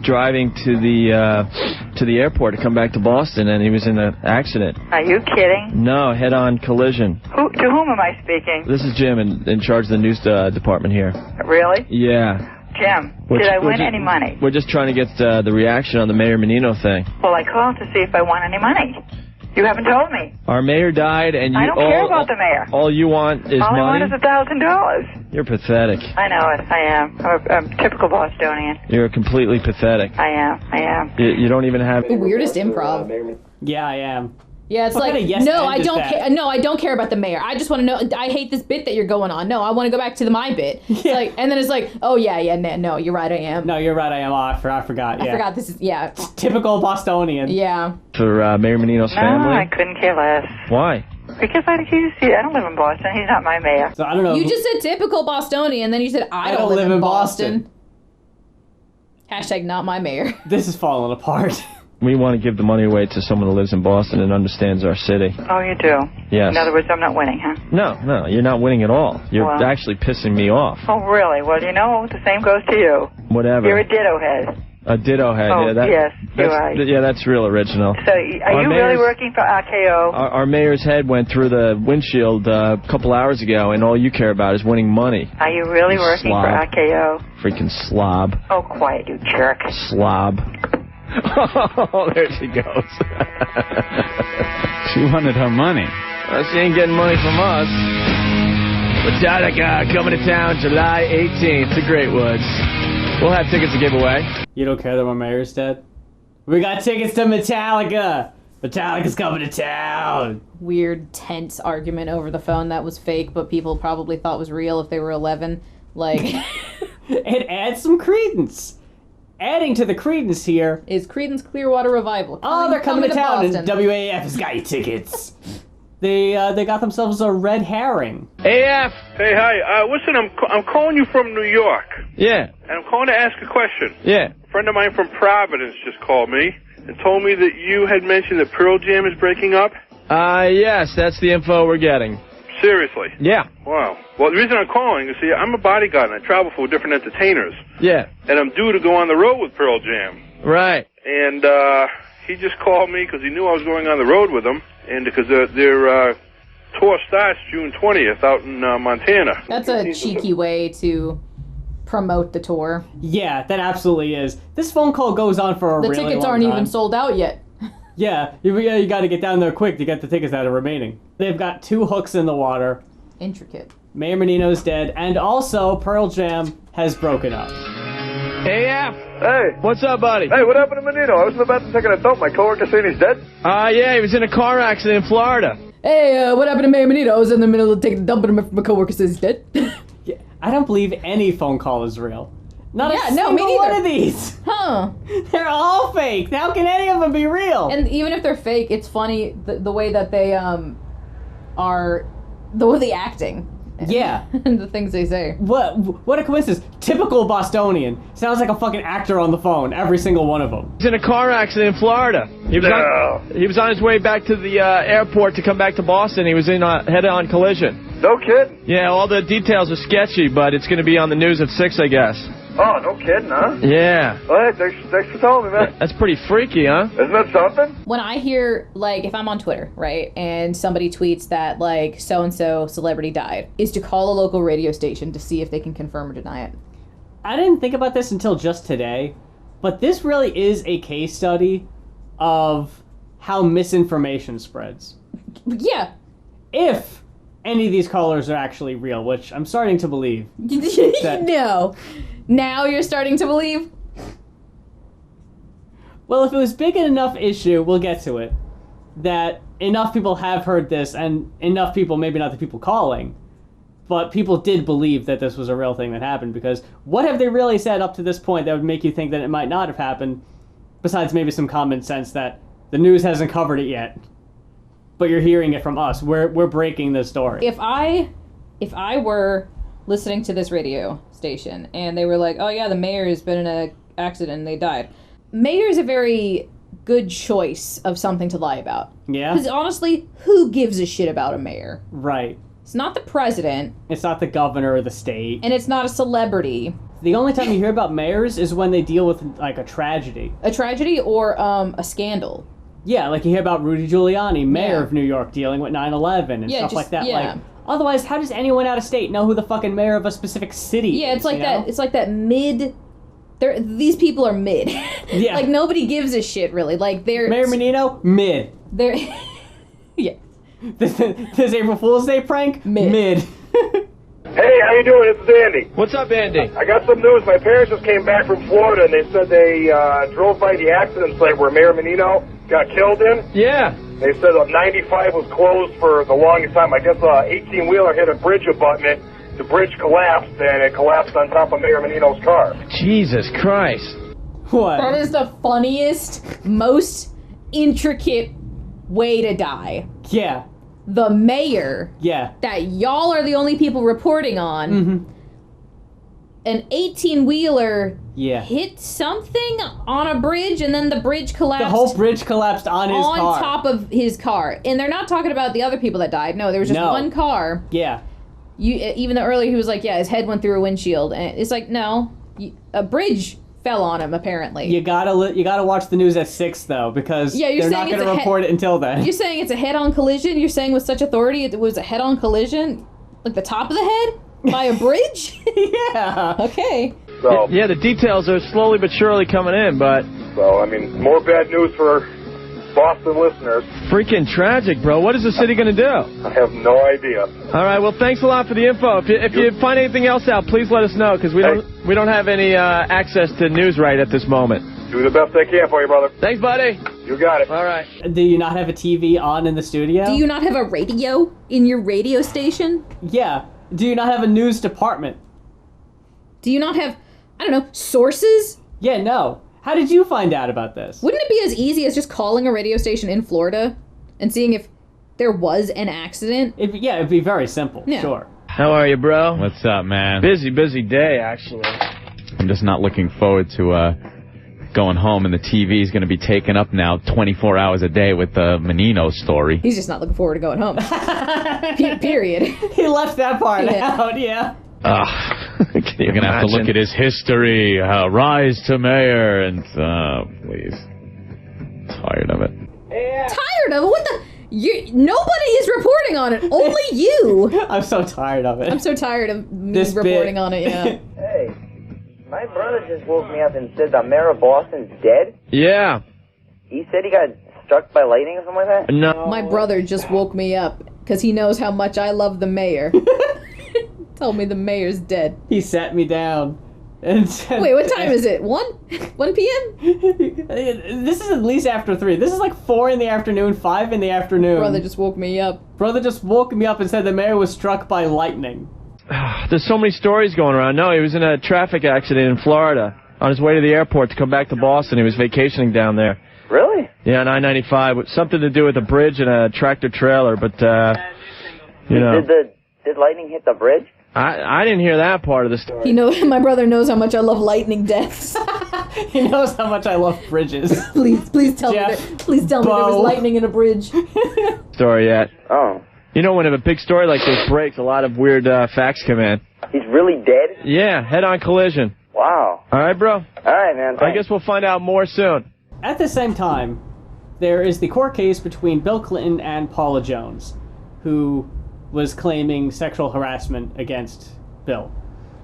driving to the airport to come back to Boston, and he was in an accident. Are you kidding? No, head-on collision. To whom am I speaking? This is Jim, in charge of the news department here. Really? Yeah. Jim, did I win any money? We're just trying to get the reaction on the Mayor Menino thing. Well, I called to see if I won any money. You haven't told me. Our mayor died, and I don't care about the mayor. All you want is all money? I want is $1,000. You're pathetic. I know it. I am. I'm a typical Bostonian. You're completely pathetic. I am. You don't even have... The weirdest improv. Yeah, I am. Yeah, it's What like, kind of yes no, and I is don't that? care. No, I don't care about the mayor. I just want to know. I hate this bit that you're going on. No, I want to go back to my bit. It's like, and then it's like, oh yeah, no, you're right, I am. No, you're right, I am. Oh, I forgot. Yeah. I forgot this is, yeah. Typical Bostonian. Yeah. For Mayor Menino's family? No, I couldn't care less. Why? Because I don't live in Boston. He's not my mayor. So I don't know. You just said typical Bostonian, and then you said I don't live in Boston. Hashtag not my mayor. This is falling apart. We want to give the money away to someone who lives in Boston and understands our city. Oh, you do? Yes. In other words, I'm not winning, huh? No, you're not winning at all. You're Well. actually pissing me off. Oh, really? Well, the same goes to you. Whatever. You're a ditto head. A ditto head. Oh, yeah, yes, you're that's, right. Yeah, that's real original. So, are you really working for RKO? Our mayor's head went through the windshield a couple hours ago, and all you care about is winning money. Are you really You working slob. for RKO? Freaking slob. Oh, quiet, you jerk. Slob. Oh, there she goes. She wanted her money. Well, she ain't getting money from us. Metallica coming to town July 18th to Great Woods. We'll have tickets to give away. You don't care that my mayor's dead? We got tickets to Metallica! Metallica's coming to town! Weird, tense argument over the phone that was fake, but people probably thought was real if they were 11. Like... It adds some credence. Adding to the credence here is Creedence Clearwater Revival. They're coming to town, Boston. and WAAF has got you tickets. They got themselves a red herring. AF! Hey, hi. Listen, I'm calling you from New York. Yeah. And I'm calling to ask a question. Yeah. A friend of mine from Providence just called me and told me that you had mentioned that Pearl Jam is breaking up. Yes, that's the info we're getting. Seriously? Yeah. Wow. Well, the reason I'm calling is, see, I'm a bodyguard and I travel for different entertainers. Yeah. And I'm due to go on the road with Pearl Jam. Right. And he just called me because he knew I was going on the road with him, and because their tour starts June 20th out in Montana. That's a cheeky way to promote the tour. Yeah, that absolutely is. This phone call goes on for a really long time. The tickets aren't even sold out yet. Yeah, you got to get down there quick to get the tickets that are remaining. They've got 2 hooks in the water. Intricate. Mayor Menino's dead, and also Pearl Jam has broken up. AF! Hey! What's up, buddy? Hey, what happened to Menino? I was about to take an dump. My coworker saying he's dead? Yeah, he was in a car accident in Florida. Hey, what happened to Mayor Menino? I was in the middle of taking a dump and my coworker says he's dead. Yeah, I don't believe any phone call is real. Not a me single neither. one of these. Huh. They're all fake. How can any of them be real? And even if they're fake, it's funny the way that they are, the acting. Yeah. And the things they say. What a coincidence. Typical Bostonian. Sounds like a fucking actor on the phone, every single one of them. He's in a car accident in Florida. He was on his way back to the airport to come back to Boston. He was in a head-on collision. No kidding? Yeah, all the details are sketchy, but it's going to be on the news at 6, I guess. Oh, no kidding, huh? Yeah. Well, hey, thanks for telling me, man. That's pretty freaky, huh? Isn't that something? When I hear, like, if I'm on Twitter, right, and somebody tweets that, like, so-and-so celebrity died, is to call a local radio station to see if they can confirm or deny it. I didn't think about this until just today, but this really is a case study of how misinformation spreads. Yeah. If any of these callers are actually real, which I'm starting to believe. No. Now you're starting to believe? Well, if it was big enough issue, we'll get to it, that enough people have heard this, and enough people, maybe not the people calling, but people did believe that this was a real thing that happened, because what have they really said up to this point that would make you think that it might not have happened, besides maybe some common sense that the news hasn't covered it yet, but you're hearing it from us. We're breaking this story. If I were listening to this radio station and they were like, oh yeah, the mayor has been in an accident and they died. Mayor's a very good choice of something to lie about. Yeah? Because honestly, who gives a shit about a mayor? Right. It's not the president. It's not the governor of the state. And it's not a celebrity. The only time you hear about mayors is when they deal with, like, a tragedy. A tragedy or a scandal. Yeah, like you hear about Rudy Giuliani, mayor of New York, dealing with 9/11 and stuff like that. Yeah. Like, otherwise, how does anyone out of state know who the fucking mayor of a specific city is? Yeah, it's like that. It's like that mid. These people are mid. Yeah. Like nobody gives a shit really. Like they're Mayor Menino, mid. They're yeah. This April Fool's Day prank, mid. Hey, how you doing? It's Andy. What's up, Andy? I got some news. My parents just came back from Florida, and they said they drove by the accident site where Mayor Menino got killed in. Yeah. They said 95 was closed for the longest time. I guess 18-wheeler hit a bridge abutment. The bridge collapsed, and it collapsed on top of Mayor Menino's car. Jesus Christ. What? That is the funniest, most intricate way to die. Yeah. The mayor. Yeah. That y'all are the only people reporting on. An 18-wheeler hit something on a bridge, and then the bridge collapsed. The whole bridge collapsed on his car. On top of his car. And they're not talking about the other people that died. No, there was just one car. Yeah. Even though earlier he was like, yeah, his head went through a windshield. And it's like, no, a bridge fell on him, apparently. You gotta watch the news at 6, though, because they're not going to report it until then. You're saying it's a head-on collision? You're saying with such authority it was a head-on collision? Like the top of the head? By a bridge? Yeah. Okay. So yeah, the details are slowly but surely coming in, but... So, I mean, more bad news for Boston listeners. Freaking tragic, bro. What is the city going to do? I have no idea. All right, well, thanks a lot for the info. If you find anything else out, please let us know, because we don't have any access to news right at this moment. Do the best I can for you, brother. Thanks, buddy. You got it. All right. Do you not have a TV on in the studio? Do you not have a radio in your radio station? Yeah. Do you not have a news department? Do you not have, I don't know, sources? Yeah, no. How did you find out about this? Wouldn't it be as easy as just calling a radio station in Florida and seeing if there was an accident? It'd be very simple, sure. How are you, bro? What's up, man? Busy day, actually. I'm just not looking forward to going home, and the TV is going to be taken up now 24 hours a day with the Menino story. He's just not looking forward to going home. Period. He left that part out, yeah. You're going to have to look at his history, rise to mayor, and please. tired of it. Tired of it? What the? Nobody is reporting on it. Only you. I'm so tired of it. I'm so tired of me This reporting bit. on it, yeah. Hey, my brother just woke me up and said the mayor of Boston's dead. Yeah. He said he got struck by lightning or something like that? No. My brother just woke me up because he knows how much I love the mayor. Told me the mayor's dead. He sat me down. And said, Wait, what time is it? 1 p.m.? This is at least after 3. This is like 4 in the afternoon, 5 in the afternoon. Brother just woke me up. Brother just woke me up and said the mayor was struck by lightning. There's so many stories going around. No, he was in a traffic accident in Florida on his way to the airport to come back to Boston. He was vacationing down there. Really? Yeah, 995. With something to do with a bridge and a tractor trailer, but, you know. Did lightning hit the bridge? I didn't hear that part of the story. My brother knows how much I love lightning deaths. He knows how much I love bridges. Please tell me there was lightning in a bridge. Story yet. Oh. You know, when a big story like this breaks, a lot of weird facts come in. He's really dead? Yeah, head-on collision. Wow. All right, bro? All right, man. I guess we'll find out more soon. At the same time, there is the court case between Bill Clinton and Paula Jones, who was claiming sexual harassment against Bill.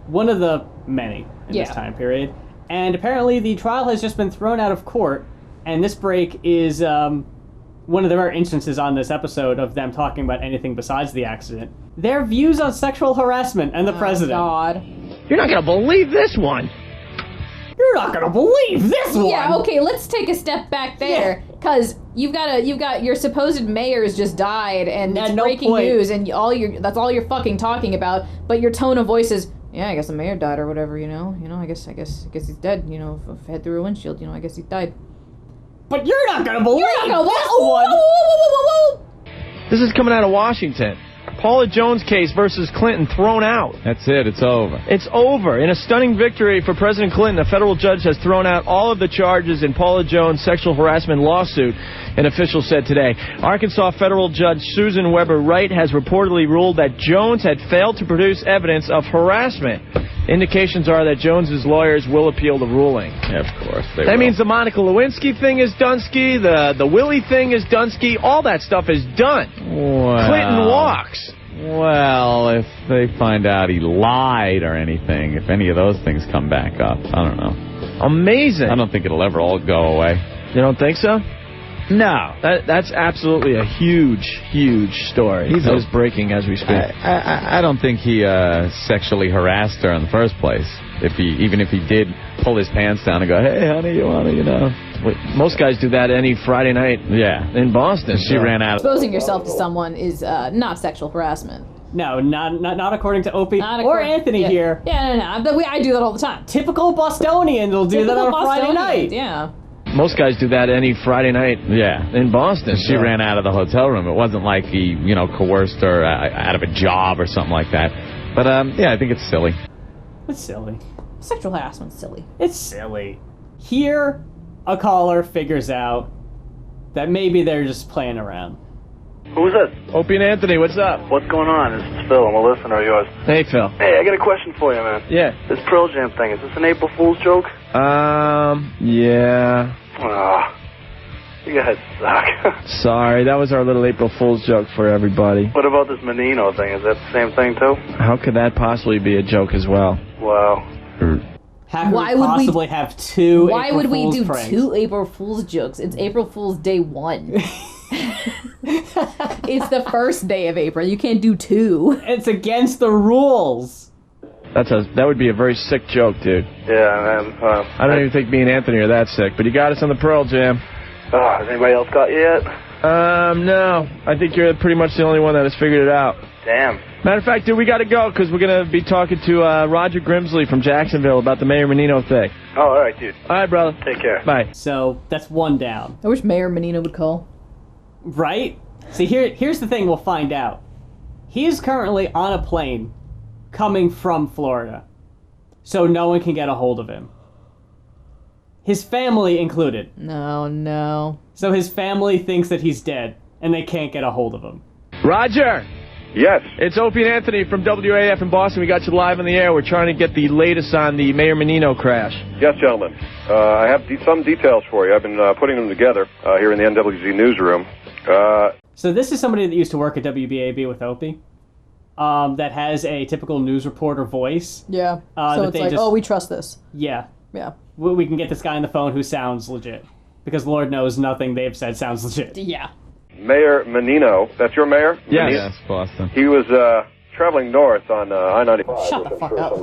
One of the many in this time period. And apparently the trial has just been thrown out of court, and this break is one of the rare instances on this episode of them talking about anything besides the accident. Their views on sexual harassment and the president. God. You're not going to believe this one. You're not going to believe this one. Yeah, okay, let's take a step back there. Because you've got your supposed mayor has just died, and it's breaking news, and that's all you're fucking talking about. But your tone of voice is, yeah, I guess the mayor died or whatever. You know, I guess he's dead. You know, if head through a windshield, I guess he died. But you're not gonna believe this one. Whoa. This is coming out of Washington. Paula Jones case versus Clinton thrown out. That's it. It's over. It's over. In a stunning victory for President Clinton, a federal judge has thrown out all of the charges in Paula Jones' sexual harassment lawsuit, an official said today. Arkansas federal judge Susan Weber Wright has reportedly ruled that Jones had failed to produce evidence of harassment. Indications are that Jones's lawyers will appeal the ruling. Yeah, of course they That will. means the Monica Lewinsky thing is Dunsky, the Willie thing is Dunsky, all that stuff is done. Well, Clinton walks. Well, if they find out he lied or anything, if any of those things come back up, I don't know. Amazing. I don't think it'll ever all go away. You don't think so? No. That's absolutely a huge, huge story. That is breaking as we speak. I don't think he sexually harassed her in the first place. Even if he did pull his pants down and go, hey, honey, you want to, Wait, most guys do that any Friday night in Boston. She ran out. Exposing yourself to someone is not sexual harassment. No, not according to Opie or Anthony here. Yeah, no. I do that all the time. Typical Bostonian will do that on a Friday night. Yeah. Most guys do that any Friday night in Boston. She ran out of the hotel room. It wasn't like he, coerced her out of a job or something like that. But, I think it's silly. It's silly. Sexual harassment's silly. It's silly. Here, a caller figures out that maybe they're just playing around. Who's this? Opie and Anthony, what's up? What's going on? This is Phil. I'm a listener of yours. Hey, Phil. Hey, I got a question for you, man. Yeah. This Pearl Jam thing, is this an April Fool's joke? Yeah. You guys suck. Sorry, that was our little April Fool's joke for everybody. What about this Menino thing? Is that the same thing, too? How could that possibly be a joke as well? Wow. How could we possibly have two Why April would we Fool's do pranks? 2 April Fool's jokes? It's April Fool's Day 1. It's the first day of April. You can't do 2. It's against the rules. That would be a very sick joke, dude. Yeah, man. I don't even think me and Anthony are that sick, but you got us on the Pearl Jam. Has anybody else got you yet? No. I think you're pretty much the only one that has figured it out. Damn. Matter of fact, dude, we got to go because we're going to be talking to Roger Grimsley from Jacksonville about the Mayor Menino thing. Oh, all right, dude. All right, brother. Take care. Bye. So that's one down. I wish Mayor Menino would call. Right? See, here's the thing we'll find out. He is currently on a plane coming from Florida, so no one can get a hold of him. His family included. No. So his family thinks that he's dead, and they can't get a hold of him. Roger! Yes. It's Opie and Anthony from WAAF in Boston. We got you live on the air. We're trying to get the latest on the Mayor Menino crash. Yes, gentlemen. I have some details for you. I've been putting them together here in the NWZ newsroom. So this is somebody that used to work at WBAB with Opie. That has a typical news reporter voice. Yeah. So it's like, oh, we trust this. Yeah. Yeah. We can get this guy on the phone who sounds legit. Because Lord knows nothing they've said sounds legit. Yeah. Mayor Menino, that's your mayor? Yes, yes, Boston. He was traveling north on I-95. Shut the fuck up.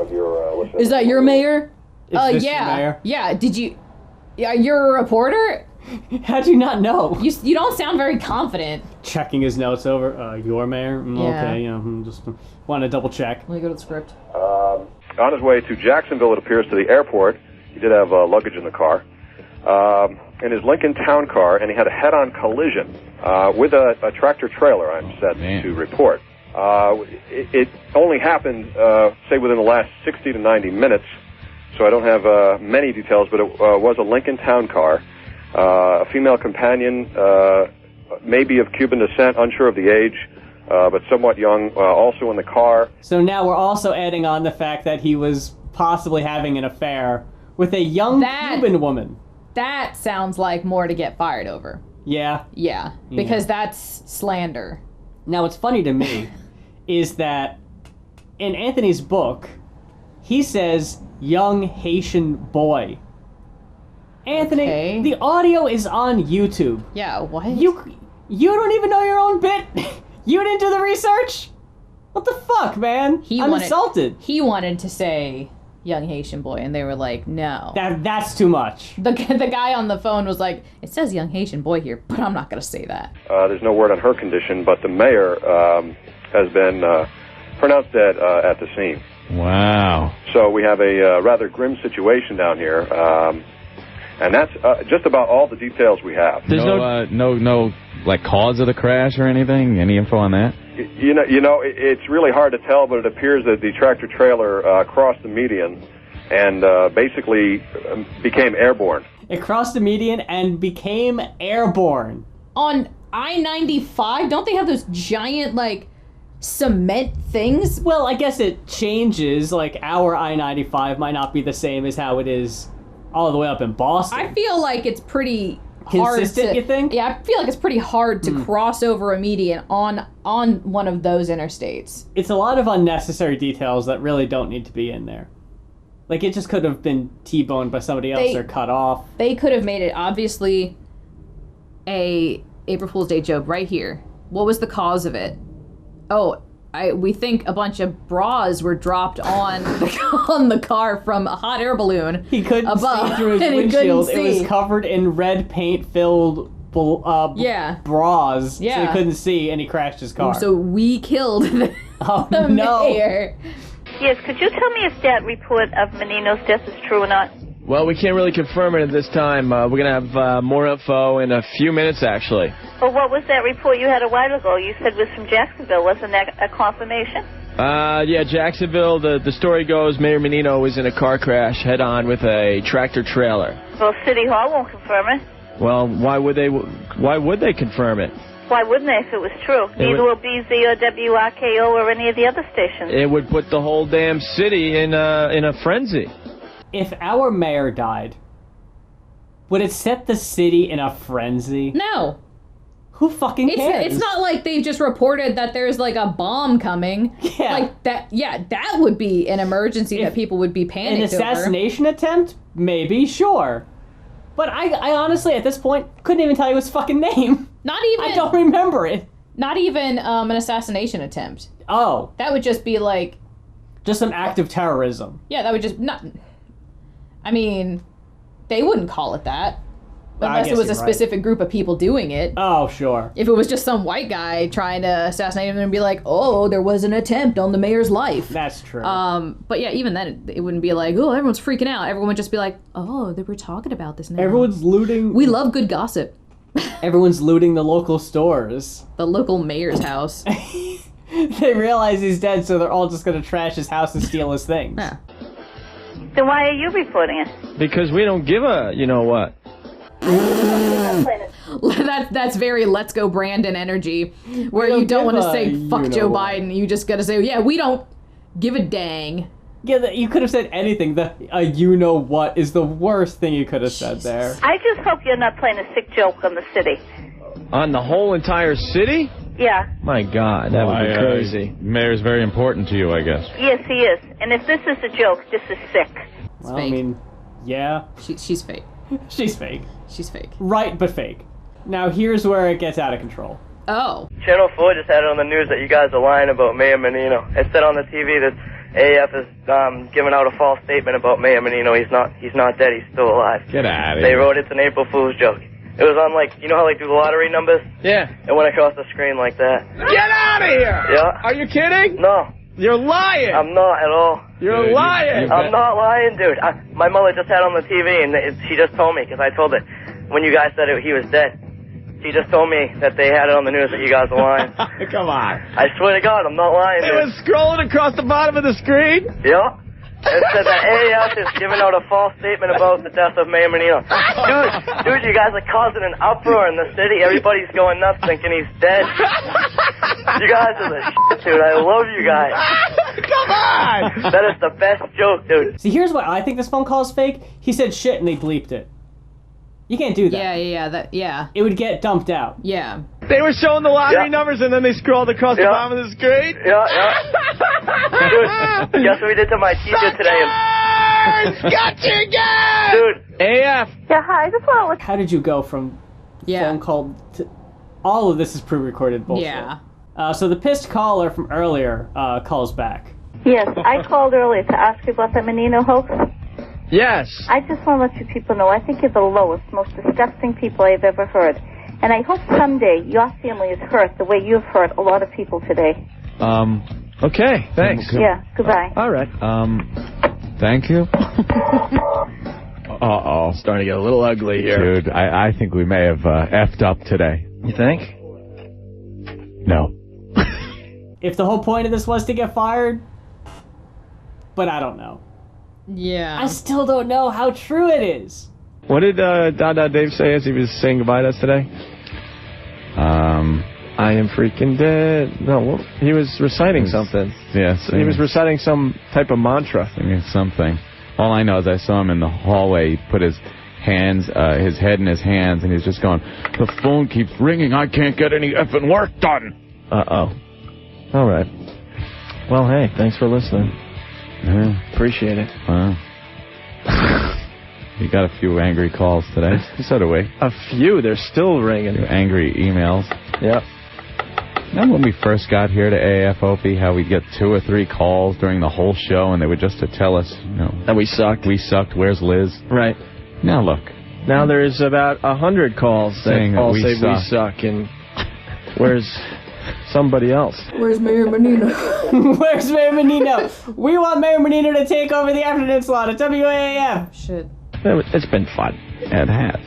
Is that your mayor? Is this yeah. your mayor? Yeah. Did you? Yeah, you're a reporter. How'd you not know? You don't sound very confident. Checking his notes over. Your mayor? Yeah. Okay, just want to double check. Let me go to the script. On his way to Jacksonville, it appears, to the airport. He did have luggage in the car. In his Lincoln Town car, and he had a head-on collision with a tractor-trailer, I'm said to report. It only happened, say, within the last 60 to 90 minutes, so I don't have many details, but it was a Lincoln Town car. A female companion, maybe of Cuban descent, unsure of the age, but somewhat young, also in the car. So now we're also adding on the fact that he was possibly having an affair with a young Cuban woman. That sounds like more to get fired over. Yeah? Yeah, because that's slander. Now, what's funny to me is that in Anthony's book, he says, young Haitian boy. Anthony, the audio is on YouTube. Yeah, what? You don't even know your own bit? You didn't do the research? What the fuck, man? I'm insulted. He wanted to say young Haitian boy, and they were like, no. That's too much. The guy on the phone was like, it says young Haitian boy here, but I'm not going to say that. There's no word on her condition, but the mayor has been pronounced dead at the scene. Wow. So we have a rather grim situation down here, and that's just about all the details we have. There's no like cause of the crash or anything? Any info on that? You know, it's really hard to tell, but it appears that the tractor trailer crossed the median and basically became airborne. It crossed the median and became airborne. On I-95, don't they have those giant, like, cement things? Well, I guess it changes. Like, our I-95 might not be the same as how it is all the way up in Boston. I feel like it's pretty consistent, hard to, you think? Yeah, I feel like it's pretty hard to cross over a median on one of those interstates. It's a lot of unnecessary details that really don't need to be in there. Like, it just could have been T-boned by somebody else or cut off. They could have made it, obviously, a April Fool's Day joke right here. What was the cause of it? Oh, we think a bunch of bras were dropped on the car from a hot air balloon. He couldn't see through his windshield. It was covered in red paint-filled bras. Yeah. So he couldn't see, and he crashed his car. So we killed the mayor. Yes, could you tell me if that report of Menino's death is true or not? Well, we can't really confirm it at this time. We're going to have more info in a few minutes, actually. Well, what was that report you had a while ago? You said it was from Jacksonville. Wasn't that a confirmation? Yeah, Jacksonville, the story goes Mayor Menino was in a car crash head-on with a tractor-trailer. Well, City Hall won't confirm it. Well, why would they confirm it? Why wouldn't they if it was true? Neither will BZ or WRKO or any of the other stations. It would put the whole damn city in a frenzy. If our mayor died, would it set the city in a frenzy? No. Who fucking cares? It's not like they just reported that there's like a bomb coming. Yeah. Like that. Yeah, that would be an emergency that people would be panicked over. An assassination attempt? Maybe, sure. But I honestly, at this point, couldn't even tell you his fucking name. Not even. I don't remember it. Not even an assassination attempt. Oh. That would just be like. Just an act of terrorism. Yeah, that would just not. I mean, they wouldn't call it that. Unless it was a specific group of people doing it. Oh, sure. If it was just some white guy trying to assassinate him and be like, oh, there was an attempt on the mayor's life. That's true. But yeah, even then, it wouldn't be like, oh, everyone's freaking out. Everyone would just be like, oh, they were talking about this now. Everyone's looting. We love good gossip. Everyone's looting the local stores. The local mayor's house. They realize he's dead, so they're all just going to trash his house and steal his things. Yeah. Then why are you reporting it? Because we don't give a you know what. That's very Let's Go Brandon energy, where you don't want to say fuck Joe Biden. You just got to say, yeah, we don't give a dang. Yeah, you could have said anything. The you know what is the worst thing you could have said there. I just hope you're not playing a sick joke on the city. On the whole entire city? Yeah. My God, that would be crazy. Mayor's very important to you, I guess. Yes, he is. And if this is a joke, this is sick. Well, I mean, yeah. She's fake. She's fake. She's fake. Right, but fake. Now, here's where it gets out of control. Oh. Channel 4 just had it on the news that you guys are lying about Mayor Menino. It said on the TV that AF is giving out a false statement about Mayor Menino. He's not dead. He's still alive. Get out of They here. wrote it's an April Fool's joke. It was on, like, you know how, like, do the lottery numbers? Yeah. It went across the screen like that. Get out of here! Yeah. Are you kidding? No. You're lying! I'm not at all. You're lying! I'm not lying, dude. My mother just had it on the TV, and she just told me, because I told her, when you guys said he was dead, she just told me that they had it on the news that you guys were lying. Come on. I swear to God, I'm not lying, It dude. was scrolling across the bottom of the screen? Yeah. It said that AF is giving out a false statement about the death of Mayor Menino. Dude, you guys are causing an uproar in the city. Everybody's going nuts thinking he's dead. You guys are the shit, dude. I love you guys. Come on! That is the best joke, dude. See, here's why I think this phone call is fake. He said shit and they bleeped it. You can't do that. Yeah. It would get dumped out. Yeah. They were showing the lottery numbers and then they scrolled across the bottom of the screen? Yeah. Dude, guess what we did to my teacher today? Got you again! Dude. AF. Yeah, hi. I just want to... How did you go from phone call to... All of this is pre-recorded bullshit. Yeah. So the pissed caller from earlier calls back. Yes, I called earlier to ask you about the Menino hoax. Yes. I just want to let you people know I think you're the lowest, most disgusting people I've ever heard. And I hope someday your family is hurt the way you've hurt a lot of people today. Okay, thanks. Yeah, goodbye. All right. Thank you. Uh-oh. Starting to get a little ugly here. Dude, I think we may have effed up today. You think? No. If the whole point of this was to get fired, but I don't know. Yeah. I still don't know how true it is. What did Dada Dave say as he was saying goodbye to us today? I am freaking dead. No, he was reciting something. Yes. He was reciting some type of mantra. Singing something. All I know is I saw him in the hallway. He put his hands, his head in his hands, and he's just going, the phone keeps ringing. I can't get any effing work done. Uh-oh. All right. Well, hey, thanks for listening. Yeah. Appreciate it. You got a few angry calls today. So do we. A few. They're still ringing. Angry emails. Yep. Remember when we first got here to AF Opie, how we'd get 2 or 3 calls during the whole show, and they would just to tell us, you know, that we sucked. We sucked. Where's Liz? Right. Now look. Now there's about 100 calls that all say we suck, and where's somebody else? Where's Mayor Menino? Where's Mayor Menino? We want Mayor Menino to take over the afternoon slot at WAAF. Shit. It's been fun. It has.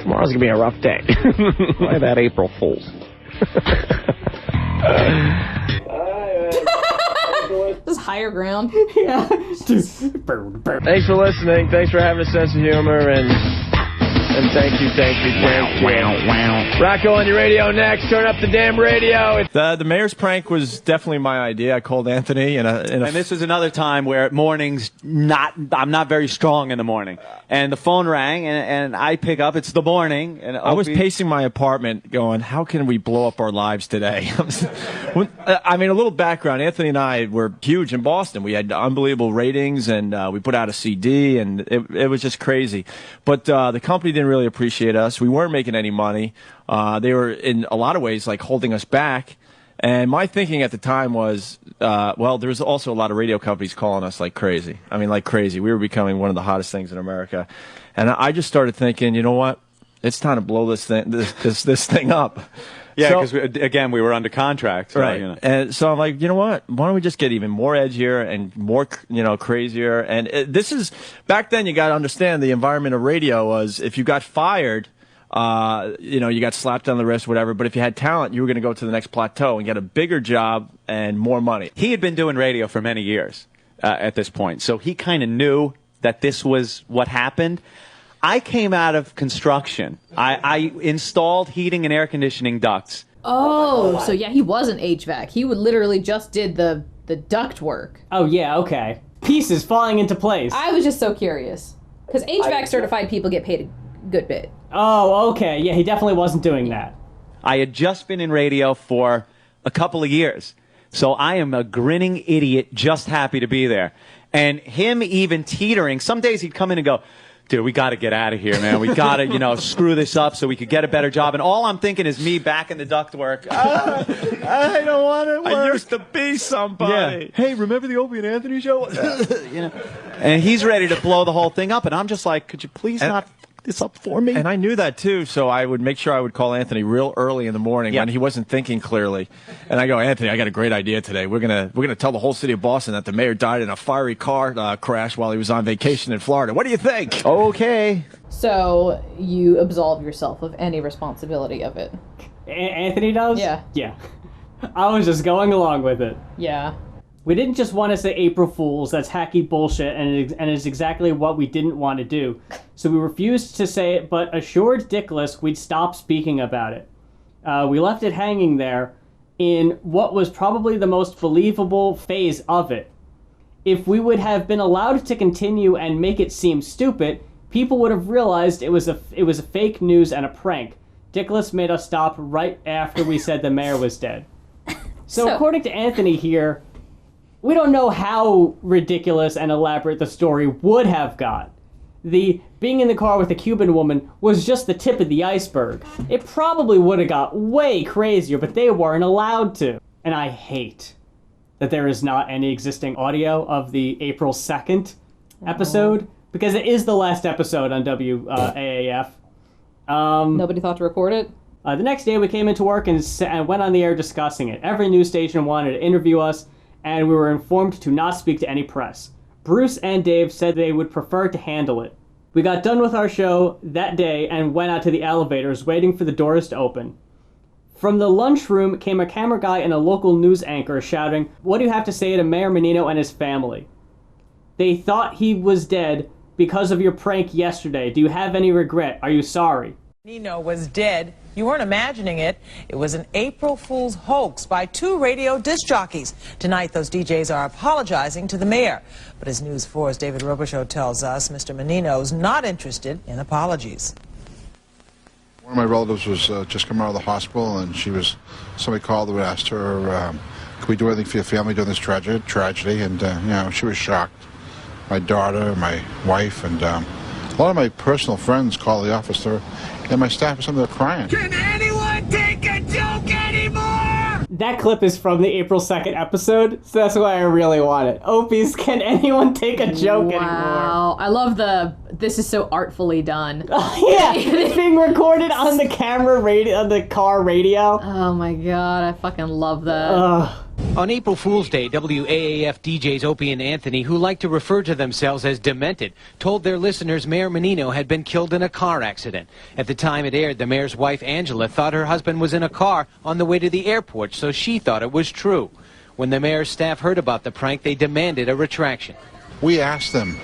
Tomorrow's gonna be a rough day. Why that April Fool's? This is higher ground. Yeah. Thanks for listening. Thanks for having a sense of humor, and thank you. Rocco on your radio next. Turn up the damn radio. The mayor's prank was definitely my idea. I called Anthony, and this was another time where mornings I'm not very strong in the morning, and the phone rang, and I pick up. It's the morning, and I was pacing my apartment, going, "How can we blow up our lives today?" I mean, a little background. Anthony and I were huge in Boston. We had unbelievable ratings, and we put out a CD, and it was just crazy. But the company didn't really appreciate us. We weren't making any money. They were in a lot of ways like holding us back. And my thinking at the time was, well, there was also a lot of radio companies calling us like crazy. I mean, like crazy. We were becoming one of the hottest ththings in America. And I just started thinking, you know what? It's time to blow this thing up. Yeah, because again, we were under contract. So, right. You know. And so I'm like, you know what? Why don't we just get even more edgier and more, crazier? And this is, back then you got to understand the environment of radio was if you got fired, you got slapped on the wrist, whatever. But if you had talent, you were going to go to the next plateau and get a bigger job and more money. He had been doing radio for many years at this point. So he kind of knew that this was what happened. I came out of construction. I installed heating and air conditioning ducts. Oh, so yeah, he wasn't HVAC. He would literally just did the duct work. Oh, yeah, okay. Pieces falling into place. I was just so curious. Because HVAC certified people get paid a good bit. Oh, okay. Yeah, he definitely wasn't doing that. I had just been in radio for a couple of years. So I am a grinning idiot, just happy to be there. And him even teetering, some days he'd come in and go, dude, we got to get out of here, man. We got to, screw this up so we could get a better job. And all I'm thinking is me back in the ductwork. I don't want to work. I used to be somebody. Yeah. Hey, remember the Opie and Anthony show? And he's ready to blow the whole thing up. And I'm just like, could you please not fuck this up for me? And I knew that, too, so I would make sure I would call Anthony real early in the morning when he wasn't thinking clearly. And I go, Anthony, I got a great idea today. We're gonna tell the whole city of Boston that the mayor died in a fiery car crash while he was on vacation in Florida. What do you think? Okay. So you absolve yourself of any responsibility of it. Anthony does? Yeah. Yeah. I was just going along with it. Yeah. We didn't just want to say April Fools, that's hacky bullshit, and it's exactly what we didn't want to do. So we refused to say it, but assured Dickless we'd stop speaking about it. We left it hanging there in what was probably the most believable phase of it. If we would have been allowed to continue and make it seem stupid, people would have realized it was a fake news and a prank. Dickless made us stop right after we said the mayor was dead. So according to Anthony here, we don't know how ridiculous and elaborate the story would have got. The being in the car with the Cuban woman was just the tip of the iceberg. It probably would have got way crazier, but they weren't allowed to. And I hate that there is not any existing audio of the April 2nd episode, because it is the last episode on WAAF. Nobody thought to record it? The next day we came into work and went on the air discussing it. Every news station wanted to interview us, and we were informed to not speak to any press. Bruce and Dave said they would prefer to handle it. We got done with our show that day and went out to the elevators waiting for the doors to open. From the lunchroom came a camera guy and a local news anchor shouting, "What do you have to say to Mayor Menino and his family? They thought he was dead because of your prank yesterday. Do you have any regret? Are you sorry?" Menino was dead. You weren't imagining it. It was an April Fool's hoax by 2 radio disc jockeys. Tonight, those DJs are apologizing to the mayor. But as News 4's David Robichaud tells us, Mr. Menino's not interested in apologies. One of my relatives was just coming out of the hospital, and somebody called and asked her, "Can we do anything for your family during this tragedy?" And she was shocked. My daughter, my wife, and a lot of my personal friends called the office there, and my staff was under there crying. Can anyone take a joke anymore? That clip is from the April 2nd episode, so that's why I really want it. Opie's, can anyone take a joke anymore? Wow. I love this is so artfully done. Yeah, it's being recorded on the camera radio, on the car radio. Oh my god, I fucking love that. On April Fool's Day, WAAF DJs Opie and Anthony, who like to refer to themselves as demented, told their listeners Mayor Menino had been killed in a car accident. At the time it aired, the mayor's wife, Angela, thought her husband was in a car on the way to the airport, so she thought it was true. When the mayor's staff heard about the prank, they demanded a retraction. We asked them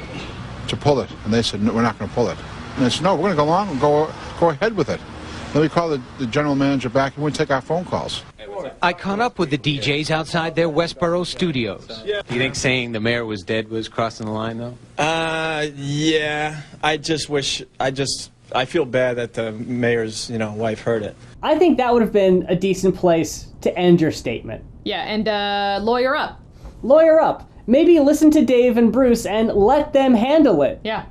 to pull it, and they said, "No, we're not going to pull it." And they said, "No, we're going to go along and go ahead with it." Then we called the general manager back, and wouldn't take our phone calls. I caught up with the DJs outside their Westboro studios. Do you think saying the mayor was dead was crossing the line, though? Yeah. I feel bad that the mayor's, wife heard it. I think that would have been a decent place to end your statement. Yeah, and lawyer up. Lawyer up. Maybe listen to Dave and Bruce and let them handle it. Yeah.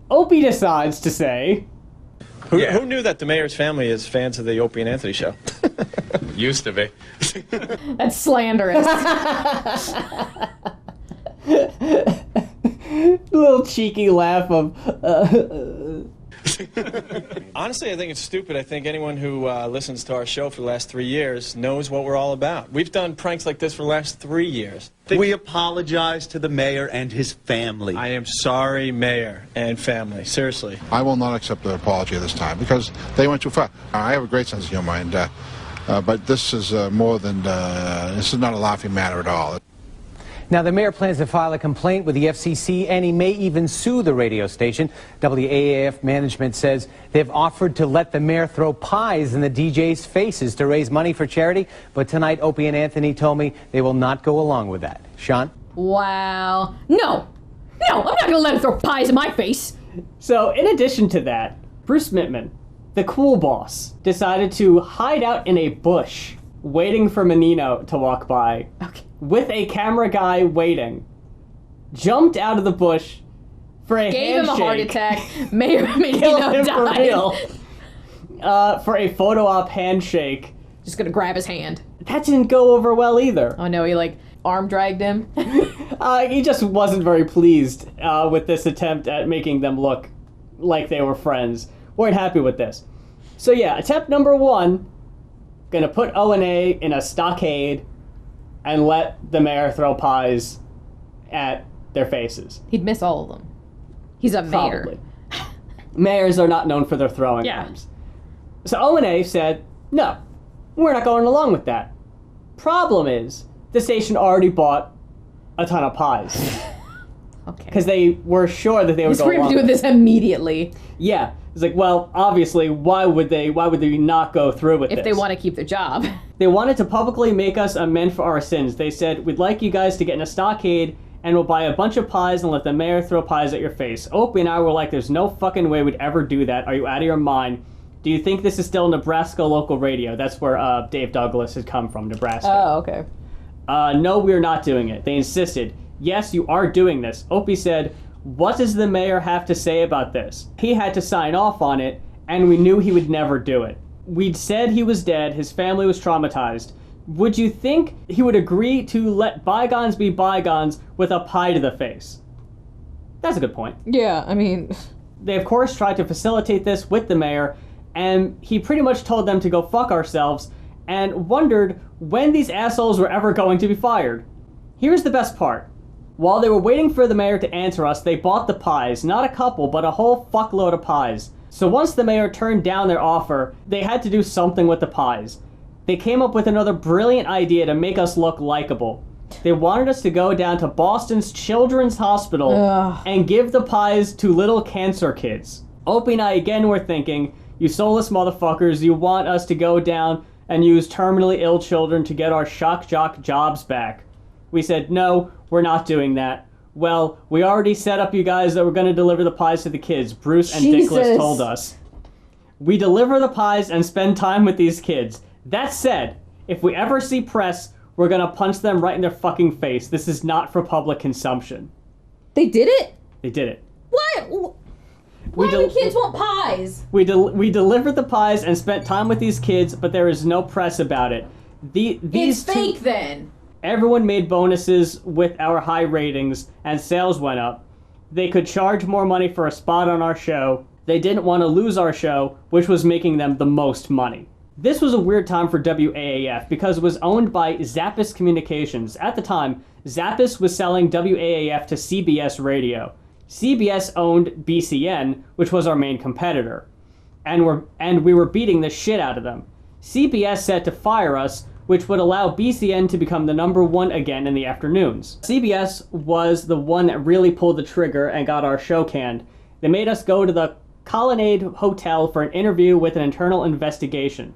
Opie decides to say... Who knew that the mayor's family is fans of the Opie and Anthony show? Used to be. That's slanderous. Little cheeky laugh of... Honestly, I think it's stupid. I think anyone who listens to our show for the last 3 years knows what we're all about. We've done pranks like this for the last 3 years. We apologize to the mayor and his family. I am sorry, mayor and family. Seriously. I will not accept the apology this time, because they went too far. I have a great sense of humor, but this is more than... this is not a laughing matter at all. Now, the mayor plans to file a complaint with the FCC, and he may even sue the radio station. WAAF management says they've offered to let the mayor throw pies in the DJ's faces to raise money for charity, but tonight Opie and Anthony told me they will not go along with that. Sean? Wow. No, I'm not gonna let him throw pies in my face. So, in addition to that, Bruce Mittman, the cool boss, decided to hide out in a bush, waiting for Menino to walk by, with a camera guy waiting. Jumped out of the bush for a Gave handshake. him a heart attack. Mayor Menino Killed him died. for real. For a photo op handshake. Just gonna grab his hand. That didn't go over well either. Oh no, he like arm dragged him. He just wasn't very pleased with this attempt at making them look like they were friends. Weren't happy with this. So yeah, attempt number 1, gonna put O&A in a stockade and let the mayor throw pies at their faces. He'd miss all of them. He's a mayor. Probably. Mayors are not known for their throwing arms. So O&A said, no, we're not going along with that. Problem is, the station already bought a ton of pies. Okay. Because they were sure that they would go along. We're doing this immediately. Yeah. It's like, well, obviously, why would they not go through with this? If they want to keep their job. They wanted to publicly make us amend for our sins. They said, we'd like you guys to get in a stockade and we'll buy a bunch of pies and let the mayor throw pies at your face. Opie and I were like, there's no fucking way we'd ever do that. Are you out of your mind? Do you think this is still Nebraska local radio? That's where Dave Douglas had come from, Nebraska. Oh, okay. No, we're not doing it. They insisted. Yes, you are doing this. Opie said, what does the mayor have to say about this? He had to sign off on it, and we knew he would never do it. We'd said he was dead, his family was traumatized. Would you think he would agree to let bygones be bygones with a pie to the face? That's a good point. Yeah, I mean... They, of course, tried to facilitate this with the mayor, and he pretty much told them to go fuck ourselves, and wondered when these assholes were ever going to be fired. Here's the best part. While they were waiting for the mayor to answer us, they bought the pies. Not a couple, but a whole fuckload of pies. So once the mayor turned down their offer, they had to do something with the pies. They came up with another brilliant idea to make us look likable. They wanted us to go down to Boston's Children's Hospital and give the pies to little cancer kids. Opie and I again were thinking, you soulless motherfuckers, you want us to go down and use terminally ill children to get our shock jock jobs back. We said, no, we're not doing that. Well, we already set up you guys that we're going to deliver the pies to the kids. Bruce and Dickless told us. We deliver the pies and spend time with these kids. That said, if we ever see press, we're going to punch them right in their fucking face. This is not for public consumption. They did it? They did it. What? Why do kids want pies? We delivered the pies and spent time with these kids, but there is no press about it. It's fake then. Everyone made bonuses with our high ratings, and sales went up. They could charge more money for a spot on our show. They didn't want to lose our show, which was making them the most money. This was a weird time for WAAF because it was owned by Zappos Communications. At the time, Zappos was selling WAAF to CBS Radio. CBS owned BCN, which was our main competitor, and we were beating the shit out of them. CBS said to fire us, which would allow BCN to become the #1 again in the afternoons. CBS was the one that really pulled the trigger and got our show canned. They made us go to the Colonnade Hotel for an interview with an internal investigation.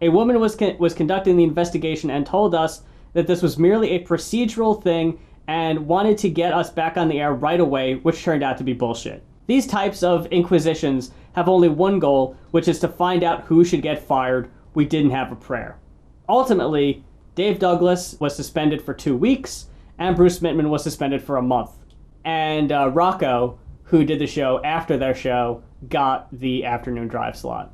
A woman was conducting the investigation and told us that this was merely a procedural thing and wanted to get us back on the air right away, which turned out to be bullshit. These types of inquisitions have only one goal, which is to find out who should get fired. We didn't have a prayer. Ultimately, Dave Douglas was suspended for 2 weeks, and Bruce Mittman was suspended for a month. And Rocco, who did the show after their show, got the afternoon drive slot.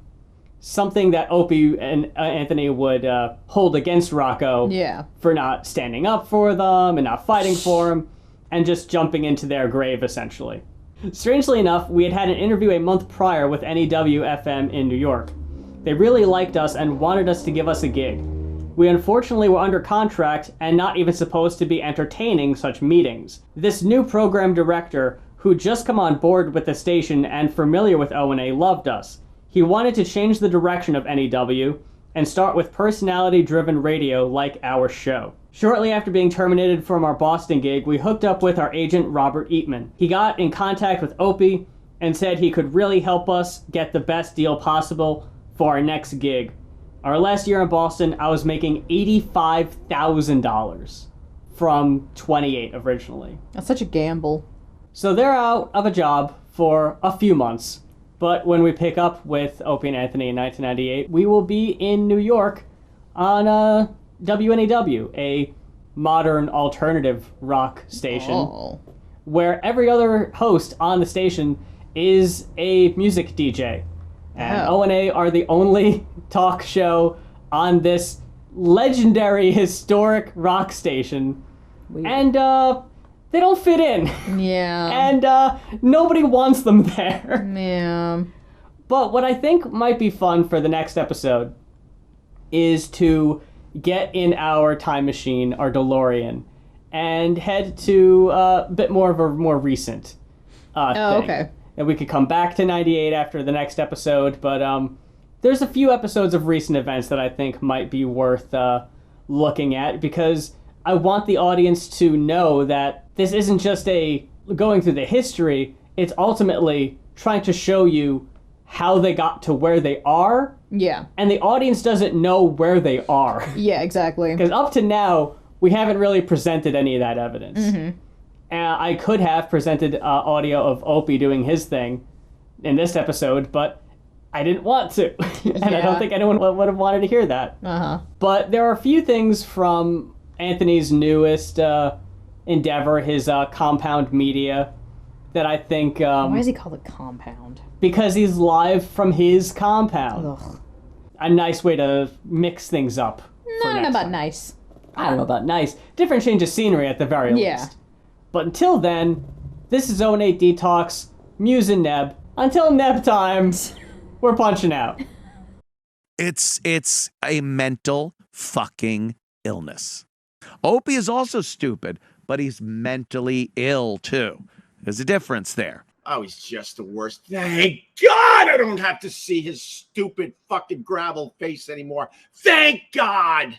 Something that Opie and Anthony would hold against Rocco for not standing up for them and not fighting for him, and just jumping into their grave, essentially. Strangely enough, we had an interview a month prior with NEW-FM in New York. They really liked us and wanted us to give us a gig. We unfortunately were under contract and not even supposed to be entertaining such meetings. This new program director, who'd just come on board with the station and familiar with O&A, loved us. He wanted to change the direction of NEW, and start with personality-driven radio like our show. Shortly after being terminated from our Boston gig, we hooked up with our agent, Robert Eatman. He got in contact with Opie and said he could really help us get the best deal possible for our next gig. Our last year in Boston, I was making $85,000 from 28 originally. That's such a gamble. So they're out of a job for a few months. But when we pick up with Opie and Anthony in 1998, we will be in New York on WNAW, a modern alternative rock station, where every other host on the station is a music DJ. And O&A are the only talk show on this legendary, historic rock station. Weird. And they don't fit in. Yeah. And nobody wants them there. Yeah. But what I think might be fun for the next episode is to get in our time machine, our DeLorean, and head to a bit more of a more recent thing. Okay. And we could come back to 98 after the next episode, but there's a few episodes of recent events that I think might be worth looking at, because I want the audience to know that this isn't just a going through the history, it's ultimately trying to show you how they got to where they are. Yeah. And the audience doesn't know where they are. Yeah, exactly. Because up to now, we haven't really presented any of that evidence. Mm-hmm. I could have presented audio of Opie doing his thing in this episode, but I didn't want to. And I don't think anyone would have wanted to hear that. Uh-huh. But there are a few things from Anthony's newest endeavor, his Compound Media, that I think... Why is he called a compound? Because he's live from his compound. Ugh. A nice way to mix things up. No, not about nice. I don't know about nice. Different change of scenery at the very least. But until then, this is 08 Detox, Muse and Neb. Until Neb time, we're punching out. It's a mental fucking illness. Opie is also stupid, but he's mentally ill too. There's a difference there. Oh, he's just the worst. Thank God I don't have to see his stupid fucking gravel face anymore. Thank God!